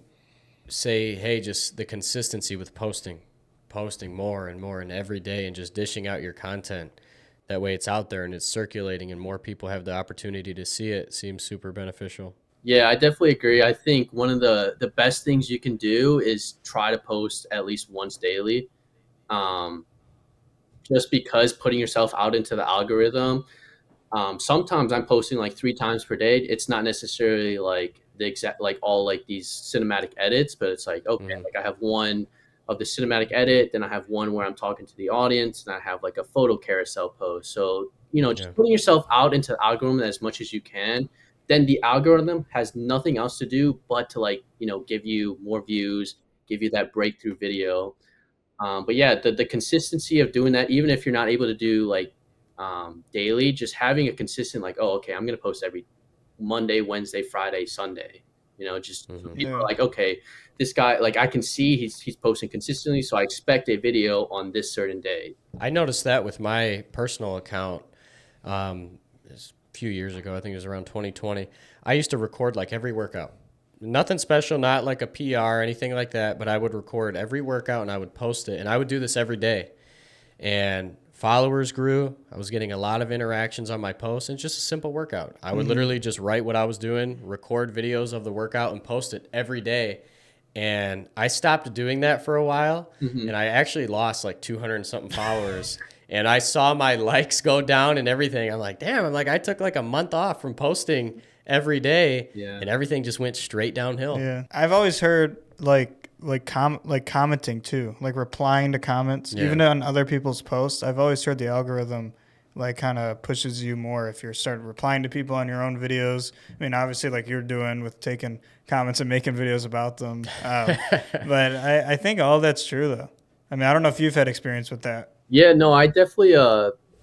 say, hey, just the consistency with posting more and more and every day and just dishing out your content. That way it's out there and it's circulating and more people have the opportunity to see it seems super beneficial. Yeah, I definitely agree. I think one of the best things you can do is try to post at least once daily. Um, just because putting yourself out into the algorithm. Sometimes I'm posting like 3 times per day. It's not necessarily like the exact like all like these cinematic edits, but it's like okay, Mm-hmm. like I have one of the cinematic edit. Then I have one where I'm talking to the audience, and I have like a photo carousel post. So, Yeah. just putting yourself out into the algorithm as much as you can. Then the algorithm has nothing else to do but to like, give you more views, give you that breakthrough video. But yeah, the consistency of doing that, even if you're not able to do like daily, just having a consistent like, oh, okay, I'm gonna post every Monday, Wednesday, Friday, Sunday. Just so Hmm. people Yeah. are like, okay, this guy, like I can see he's posting consistently, so I expect a video on this certain day. I noticed that with my personal account a few years ago. I think it was around 2020. I used to record like every workout. Nothing special, not like a PR or anything like that, but I would record every workout and I would post it. And I would do this every day. And followers grew. I was getting a lot of interactions on my posts, and it's just a simple workout. I would Mm-hmm. literally just write what I was doing, record videos of the workout, and post it every day. And I stopped doing that for a while, Hmm. and I actually lost like 200 and something followers. And I saw my likes go down and everything. I'm like, damn, I took like a month off from posting every day, Yeah. and everything just went straight downhill. Yeah, I've always heard like commenting too, like replying to comments, Yeah. even on other people's posts. I've always heard the algorithm like kind of pushes you more if you're starting replying to people on your own videos. I mean, obviously, like you're doing with taking comments and making videos about them. But I think all that's true though. I mean, I don't know if you've had experience with that. Yeah, no, I definitely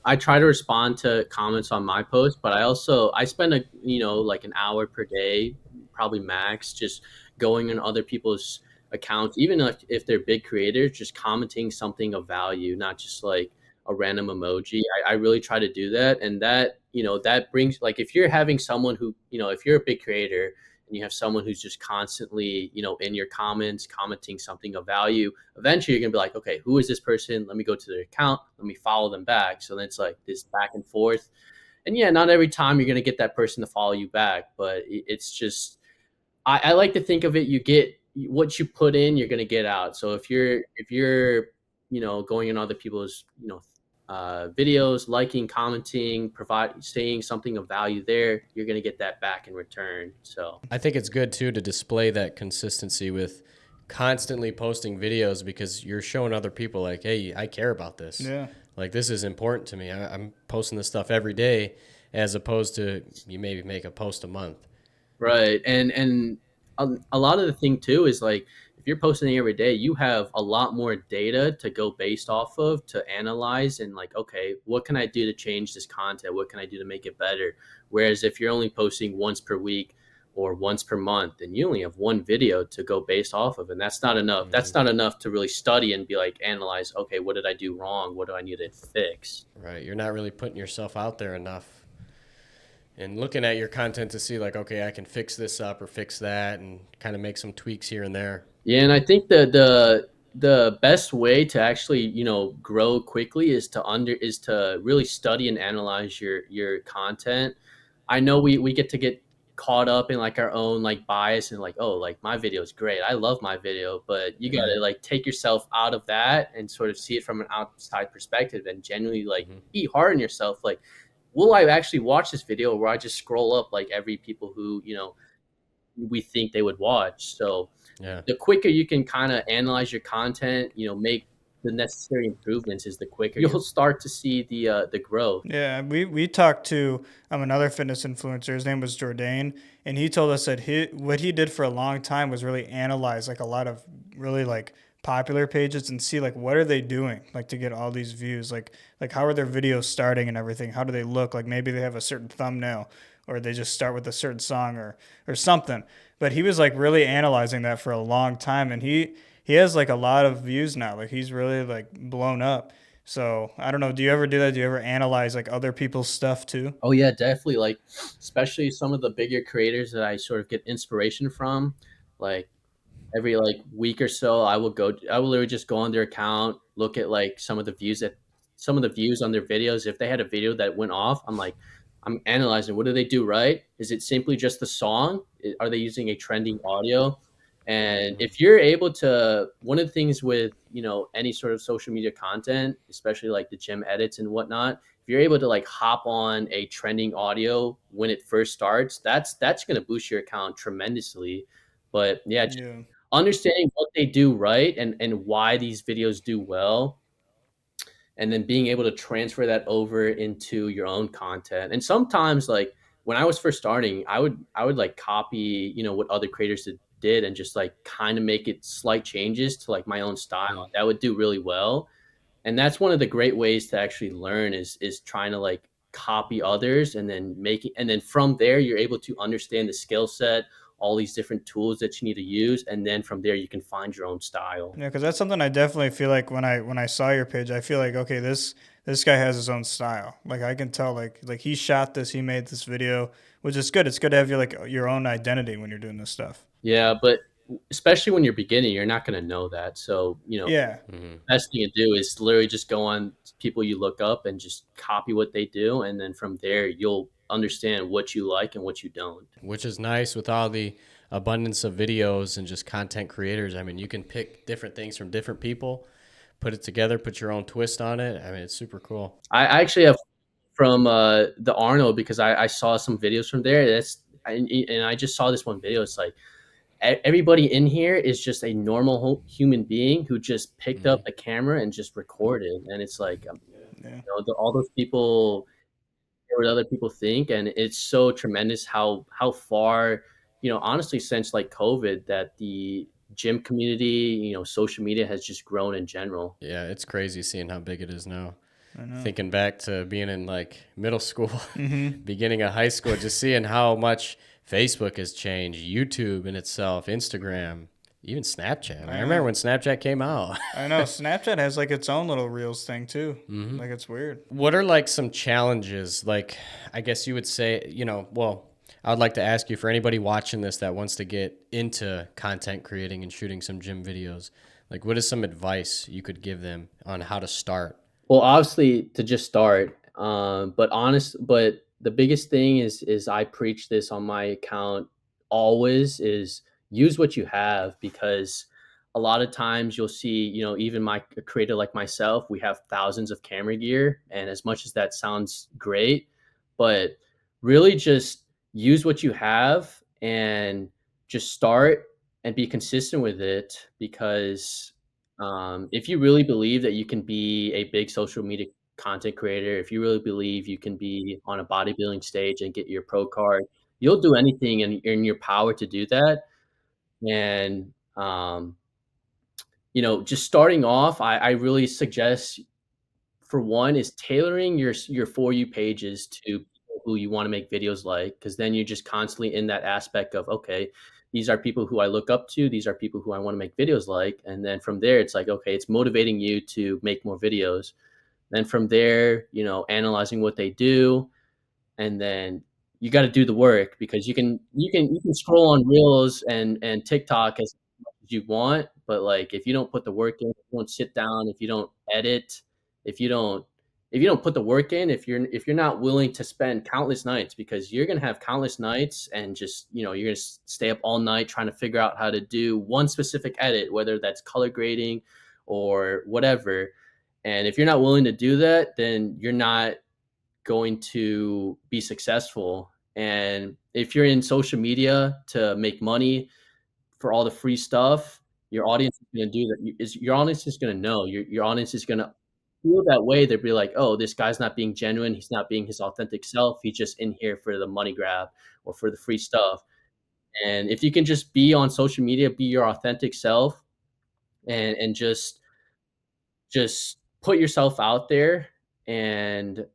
I try to respond to comments on my post, but I spend like an hour per day, probably max, just going on other people's accounts, even if they're big creators, just commenting something of value, not just like a random emoji. I really try to do that. And that brings, like, if you're having someone who, if you're a big creator and you have someone who's just constantly, in your comments, commenting something of value, eventually you're gonna be like, okay, who is this person? Let me go to their account. Let me follow them back. So then it's like this back and forth. And yeah, not every time you're gonna get that person to follow you back, but it's just I like to think of it. You get what you put in, you're gonna get out. So if you're going in other people's videos, liking, commenting, provide saying something of value there, you're gonna get that back in return. So I think it's good too to display that consistency with constantly posting videos, because you're showing other people like, hey, I care about this. Yeah. Like, this is important to me. I'm posting this stuff every day, as opposed to you maybe make a post a month. right, and a lot of the thing too is like if you're posting every day, you have a lot more data to go based off of to analyze and like, okay, what can I do to change this content? What can I do to make it better? Whereas if you're only posting once per week or once per month, then you only have one video to go based off of, and that's not enough. Hmm. That's not enough to really study and be like analyze. Okay, what did I do wrong? What do I need to fix? Right. You're not really putting yourself out there enough and looking at your content to see like, okay, I can fix this up or fix that, and kind of make some tweaks here and there. Yeah, and I think the best way to actually grow quickly is to really study and analyze your content. I know we get caught up in like our own like bias and like, oh, like my video is great, I love my video, but you Yeah. gotta like take yourself out of that and sort of see it from an outside perspective and genuinely like Hmm. be hard on yourself. Like, will I actually watch this video, or will I just scroll up like every people who we think they would watch? So Yeah. the quicker you can kind of analyze your content, make the necessary improvements, is the quicker you'll start to see the growth. Yeah, we talked to another fitness influencer. His name was Jourdain, and he told us that what he did for a long time was really analyze like a lot of really like popular pages and see like what are they doing like to get all these views, like how are their videos starting and everything, how do they look, like maybe they have a certain thumbnail or they just start with a certain song or something. But he was like really analyzing that for a long time, and he has like a lot of views now, like he's really like blown up. So I don't know. Do you ever do that? Do you ever analyze like other people's stuff too? Oh yeah, definitely. Like, especially some of the bigger creators that I sort of get inspiration from, like every like week or so I will literally just go on their account, look at like some of the views on their videos. If they had a video that went off, I'm analyzing, what do they do right? Is it simply just the song? Are they using a trending audio? And Hmm. if you're able to, one of the things with any sort of social media content, especially like the gym edits and whatnot, if you're able to like hop on a trending audio when it first starts, that's going to boost your account tremendously. But yeah, Yeah. understanding what they do right and why these videos do well, and then being able to transfer that over into your own content. And sometimes, like when I was first starting, I would like copy, what other creators did and just like kind of make it slight changes to like my own style. That would do really well. And that's one of the great ways to actually learn is trying to like copy others and then making, and then from there you're able to understand the skill set, all these different tools that you need to use, and then from there you can find your own style. Yeah, because that's something I definitely feel like when I saw your page, I feel like, okay, this guy has his own style. Like I can tell, like he shot this, he made this video, which is good. It's good to have your own identity when you're doing this stuff. Yeah, but especially when you're beginning, you're not going to know that. So, Yeah, best thing to do is literally just go on people you look up and just copy what they do, and then from there you'll understand what you like and what you don't. Which is nice with all the abundance of videos and just content creators. I mean, you can pick different things from different people, put it together, put your own twist on it. I mean, it's super cool. I actually have from the Arnold, because I saw some videos from there. And I just saw this one video. It's like everybody in here is just a normal human being who just picked up a camera and just recorded. And it's like, yeah. all those people, what other people think, and it's so tremendous how far, honestly, since like COVID, that the gym community, social media has just grown in general. Yeah, it's crazy seeing how big it is now. I know. Thinking back to being in like middle school, Mm-hmm. beginning of high school, just seeing how much Facebook has changed, YouTube in itself, Instagram, even Snapchat. I remember when Snapchat came out. I know Snapchat has like its own little reels thing too. Like it's weird. What are like some challenges? Like, I guess you would say, well, I would like to ask you, for anybody watching this that wants to get into content creating and shooting some gym videos, like what is some advice you could give them on how to start? Well, obviously to just start, but the biggest thing is I preach this on my account always, is use what you have, because a lot of times you'll see, even my a creator like myself, we have thousands of camera gear, and as much as that sounds great, but really just use what you have and just start and be consistent with it, because if you really believe that you can be a big social media content creator, if you really believe you can be on a bodybuilding stage and get your pro card, you'll do anything in your power to do that. And, just starting off, I really suggest, for one, is tailoring your For You pages to people who you want to make videos like, because then you're just constantly in that aspect of, okay, these are people who I look up to, these are people who I want to make videos like, and then from there it's like, okay, it's motivating you to make more videos. Then from there, analyzing what they do, and then you got to do the work, because you can scroll on Reels and TikTok as much as you want, but like if you don't put the work in, if you don't sit down, if you don't edit, if you don't put the work in, if you're not willing to spend countless nights, because you're gonna have countless nights, and just you're gonna stay up all night trying to figure out how to do one specific edit, whether that's color grading or whatever. And if you're not willing to do that, then you're not going to be successful. And if you're in social media to make money for all the free stuff, your audience is going to do that. Your audience is going to know. Your audience is going to feel that way. They'll be like, oh, this guy's not being genuine. He's not being his authentic self. He's just in here for the money grab or for the free stuff. And if you can just be on social media, be your authentic self, and just put yourself out there, and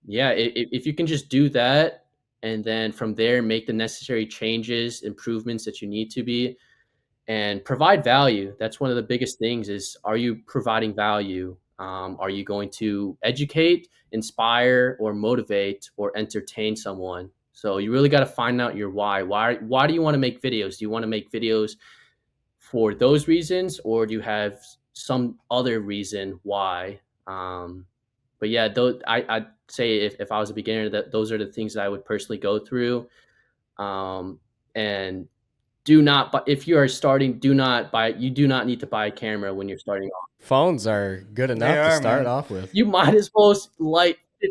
yeah, if you can just do that, and then from there make the necessary changes, improvements that you need to be, and provide value. That's one of the biggest things, is, are you providing value? Are you going to educate, inspire, or motivate, or entertain someone? So you really got to find out your why. Why do you want to make videos? Do you want to make videos for those reasons, or do you have some other reason why? But yeah, I'd say, if I was a beginner, that those are the things that I would personally go through. And do not, but if you are starting, do not buy. You do not need to buy a camera when you're starting off. Phones are good They enough to are, start man. off with. You might as well like $1,500,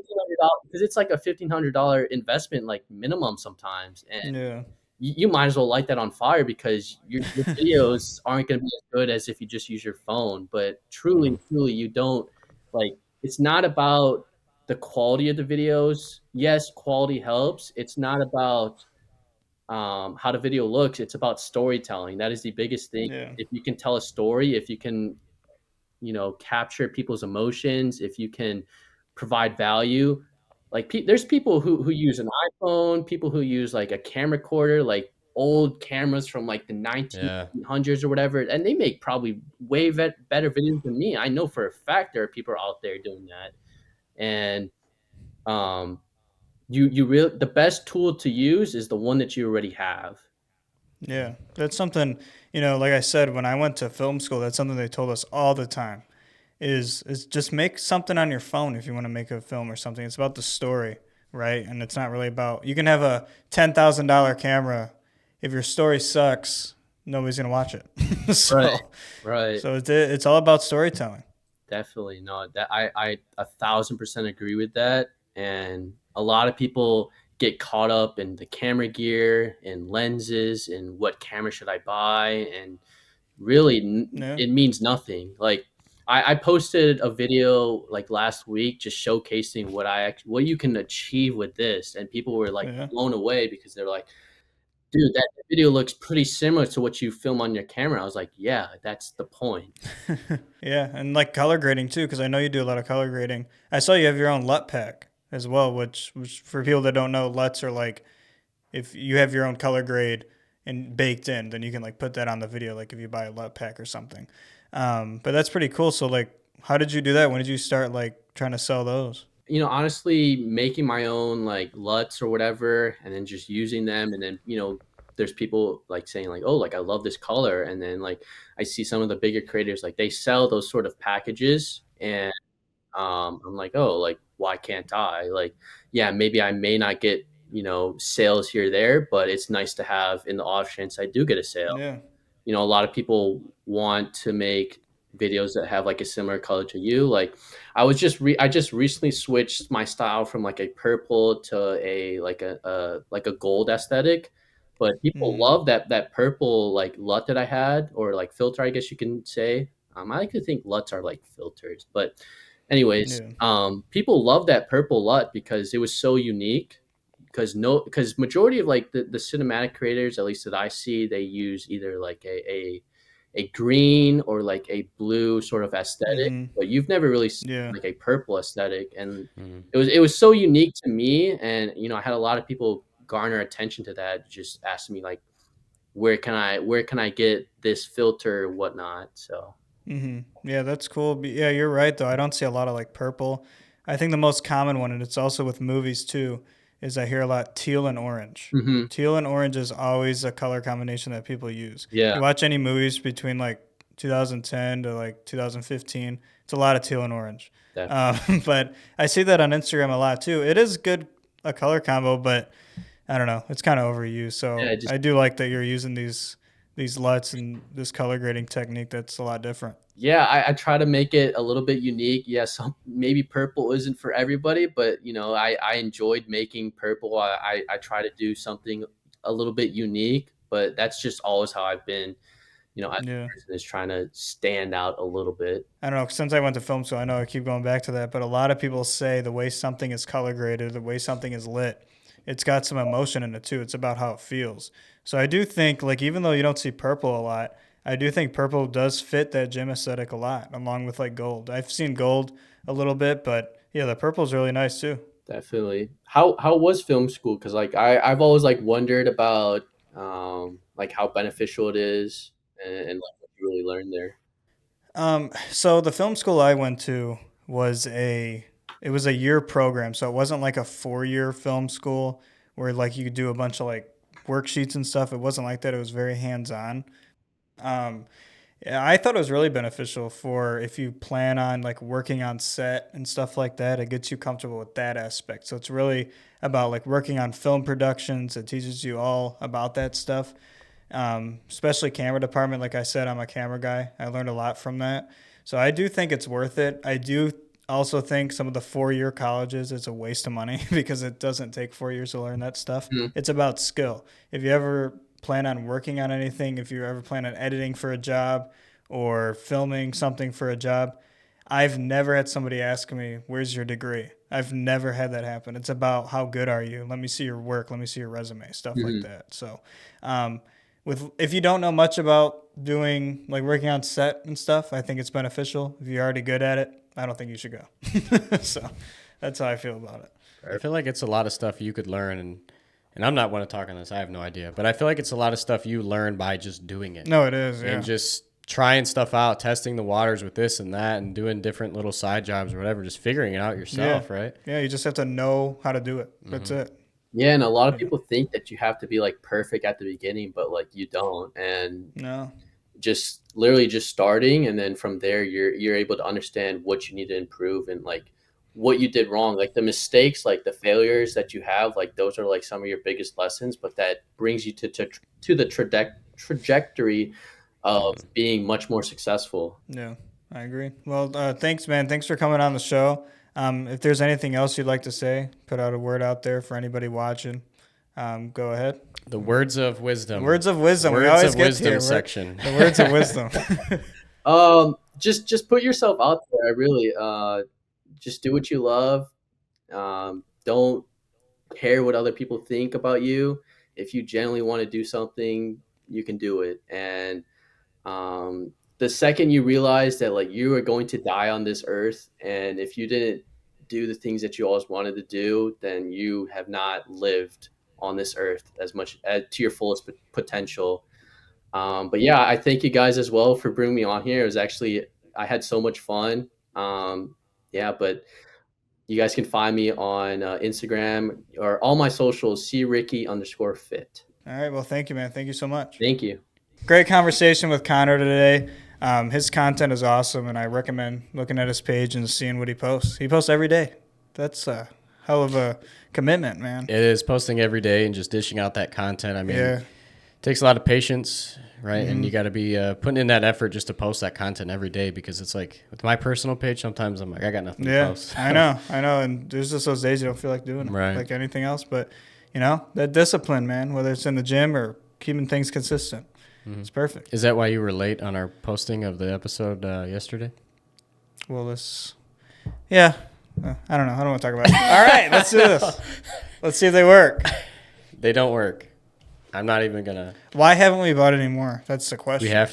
because it's like a $1,500 investment, like minimum sometimes. And Yeah. you might as well light that on fire because your videos aren't going to be as good as if you just use your phone. But truly, truly, you don't like. It's not about the quality of the videos. Yes, quality helps. It's not about how the video looks. It's about storytelling. That is the biggest thing. Yeah. If you can tell a story, if you can, capture people's emotions, if you can provide value. Like there's people who use an iPhone, people who use like a camera recorder, like old cameras from like the Yeah. 1900s or whatever, and they make probably way better videos than me. I know for a fact there are people out there doing that. And um, you really the best tool to use is the one that you already have. Yeah. That's something, like I said, when I went to film school, that's something they told us all the time is just make something on your phone if you want to make a film or something. It's about the story, right? And it's not really about, you can have a $10,000 camera. If your story sucks, nobody's going to watch it. Right. so, Right. so it's all about storytelling. Definitely. No, that I 1,000% agree with that. And a lot of people get caught up in the camera gear and lenses and what camera should I buy. And really, Yeah. it means nothing. Like I posted a video like last week just showcasing what you can achieve with this. And people were like Yeah. blown away because they're like, dude, that video looks pretty similar to what you film on your camera. I was like, yeah, that's the point. Yeah. And like color grading too, because I know you do a lot of color grading. I saw you have your own LUT pack as well, which for people that don't know, LUTs are like, if you have your own color grade and baked in, then you can like put that on the video, like if you buy a LUT pack or something. But that's pretty cool. So like, how did you do that? When did you start like trying to sell those? Honestly, making my own like LUTs or whatever, and then just using them, and then there's people like saying like, oh, like I love this color, and then like I see some of the bigger creators like they sell those sort of packages, and I'm like, oh, like why can't I? Like, yeah, maybe I may not get sales here or there, but it's nice to have in the off chance I do get a sale. Yeah. A lot of people want to make videos that have like a similar color to you. Like I just recently switched my style from like a purple to a gold aesthetic. But people Mm, love that purple like LUT that I had, or like filter, I guess you can say. I like to think LUTs are like filters, but anyways, yeah. people love that purple LUT because it was so unique. Because majority of like the cinematic creators, at least that I see, they use either like a green or like a blue sort of aesthetic, Mm-hmm. but you've never really seen Yeah. like a purple aesthetic. And Mhm. it was so unique to me. And I had a lot of people garner attention to that, just asking me like, where can I get this filter or whatnot. So Yeah, that's cool. Yeah, you're right though. I don't see a lot of like purple. I think the most common one, and it's also with movies too, is I hear a lot teal and orange. mhm. Teal and orange is always a color combination that people use. Yeah, You watch any movies between like 2010 to like 2015, it's a lot of teal and orange. definitely. But I see that on Instagram a lot too. It is good, a color combo, but I don't know, it's kind of overused. Yeah, So just I do like that you're using these LUTs and this color grading technique that's a lot different. yeah, I try to make it a little bit unique. Yeah, some maybe purple isn't for everybody, but I enjoyed making purple. I try to do something a little bit unique, but that's just always how I've been. As Yeah. a person is trying to stand out a little bit. I don't know. Since I went to film school, I know I keep going back to that, but a lot of people say the way something is color graded, the way something is lit, it's got some emotion in it too. It's about how it feels. So I do think, like, even though you don't see purple a lot, I do think purple does fit that gym aesthetic a lot, along with like gold. I've seen gold a little bit, but yeah, the purple is really nice too. Definitely. How was film school? Because like I've always like wondered about like how beneficial it is, and like what you really learn there. So the film school I went to was it was a year program, so it wasn't like a 4 year film school where like you could do a bunch of like worksheets and stuff. It wasn't like that. It was very hands on. Um, yeah, I thought it was really beneficial for if you plan on like working on set and stuff like that. It gets you comfortable with that aspect. So it's really about like working on film productions. It teaches you all about that stuff, especially camera department. Like I said, I'm a camera guy. I learned a lot from that. So I do think it's worth it. I do also think some of the 4-year colleges, it's a waste of money because it doesn't take 4 years to learn that stuff. It's about skill. If you ever plan on working on anything, if you ever plan on editing for a job or filming something for a job, I've never had somebody ask me, where's your degree? I've never had that happen. It's about how good are you? Let me see your work. Let me see your resume, stuff like that. So if you don't know much about doing like working on set and stuff, I think it's beneficial. If you're already good at it, I don't think you should go. So that's how I feel about it. I feel like it's a lot of stuff you could learn, and I'm not one to talk on this. I have no idea, but I feel like it's a lot of stuff you learn by just doing it. No, it is, yeah. And just trying stuff out, testing the waters with this and that, and doing different little side jobs or whatever, just figuring it out yourself, right? Yeah, you just have to know how to do it. That's it. Yeah, and a lot of people think that you have to be like perfect at the beginning, but like you don't. And No. just literally just starting, and then from there you're able to understand what you need to improve and like what you did wrong, like the mistakes, like the failures that you have, like those are like some of your biggest lessons, but that brings you to the trajectory of being much more successful. Yeah, I agree. Well, thanks, man. Thanks for coming on the show. If there's anything else you'd like to say, put out a word out there for anybody watching. Go ahead. The words of wisdom. Words of wisdom. We Words always of get wisdom here. section. The words of wisdom. Just put yourself out there. Really, just do what you love. Don't care what other people think about you. If you genuinely want to do something, you can do it. And the second you realize that like you are going to die on this earth, and if you didn't do the things that you always wanted to do, then you have not lived on this earth as much to your fullest potential. But yeah, I thank you guys as well for bringing me on here. It was actually, I had so much fun. Yeah, but you guys can find me on Instagram or all my socials, criekki_fit. All right. Well, thank you, man. Thank you so much. Thank you. Great conversation with Connor today. His content is awesome, and I recommend looking at his page and seeing what he posts. He posts every day. That's a hell of a commitment, man. It is posting every day and just dishing out that content. I mean, Yeah. it takes a lot of patience, right? And you got to be putting in that effort just to post that content every day, because it's like with my personal page, sometimes I'm like, I got nothing to post. I know. And there's just those days you don't feel like doing it, Right. like anything else. But, that discipline, man, whether it's in the gym or keeping things consistent, it's perfect. Is that why you were late on our posting of the episode yesterday? Well, I don't know. I don't want to talk about it. All right, let's do this. Let's see if they work. They don't work. I'm not even going to. Why haven't we bought any more? That's the question. We have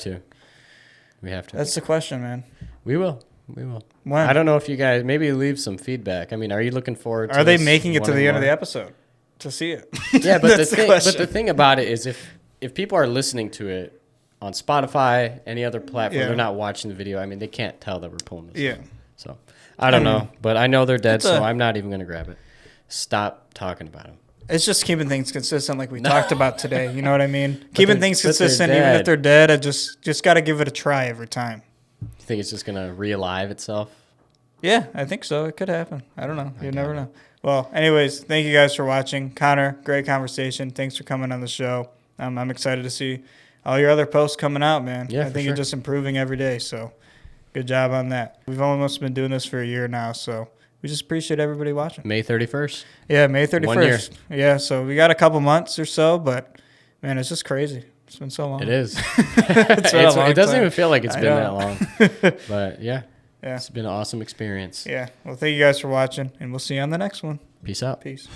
to. That's the question, man. We will. When? I don't know if you guys, maybe leave some feedback. I mean, are you looking forward to Are they this making it to the end of the one-on-one? episode to see it? Yeah, but That's the thing about it is if people are listening to it on Spotify, any other platform, Yeah. they're not watching the video. I mean, they can't tell that we're pulling this. Yeah. off. So I don't know, but I know they're dead, It's so I'm not even going to grab it. Stop talking about them. It's just keeping things consistent like we talked about today. You know what I mean? Keeping they're- things but they're consistent, even dead. if they're dead, I just got to give it a try every time. You think it's just going to re-alive itself? Yeah, I think so. It could happen. I don't know. You never know. Well, anyways, thank you guys for watching. Connor, great conversation. Thanks for coming on the show. I'm excited to see all your other posts coming out, man. Yeah, I for think sure. you're just improving every day. So good job on that. We've almost been doing this for a year now, so we just appreciate everybody watching. May 31st? Yeah, May 31st. 1 year. Yeah, so we got a couple months or so, but man, it's just crazy. It's been so long. It is. It's been a long It doesn't time. even feel like it's I been know. that long. But yeah, Yeah. it's been an awesome experience. Yeah. Well, thank you guys for watching, and we'll see you on the next one. Peace out. Peace.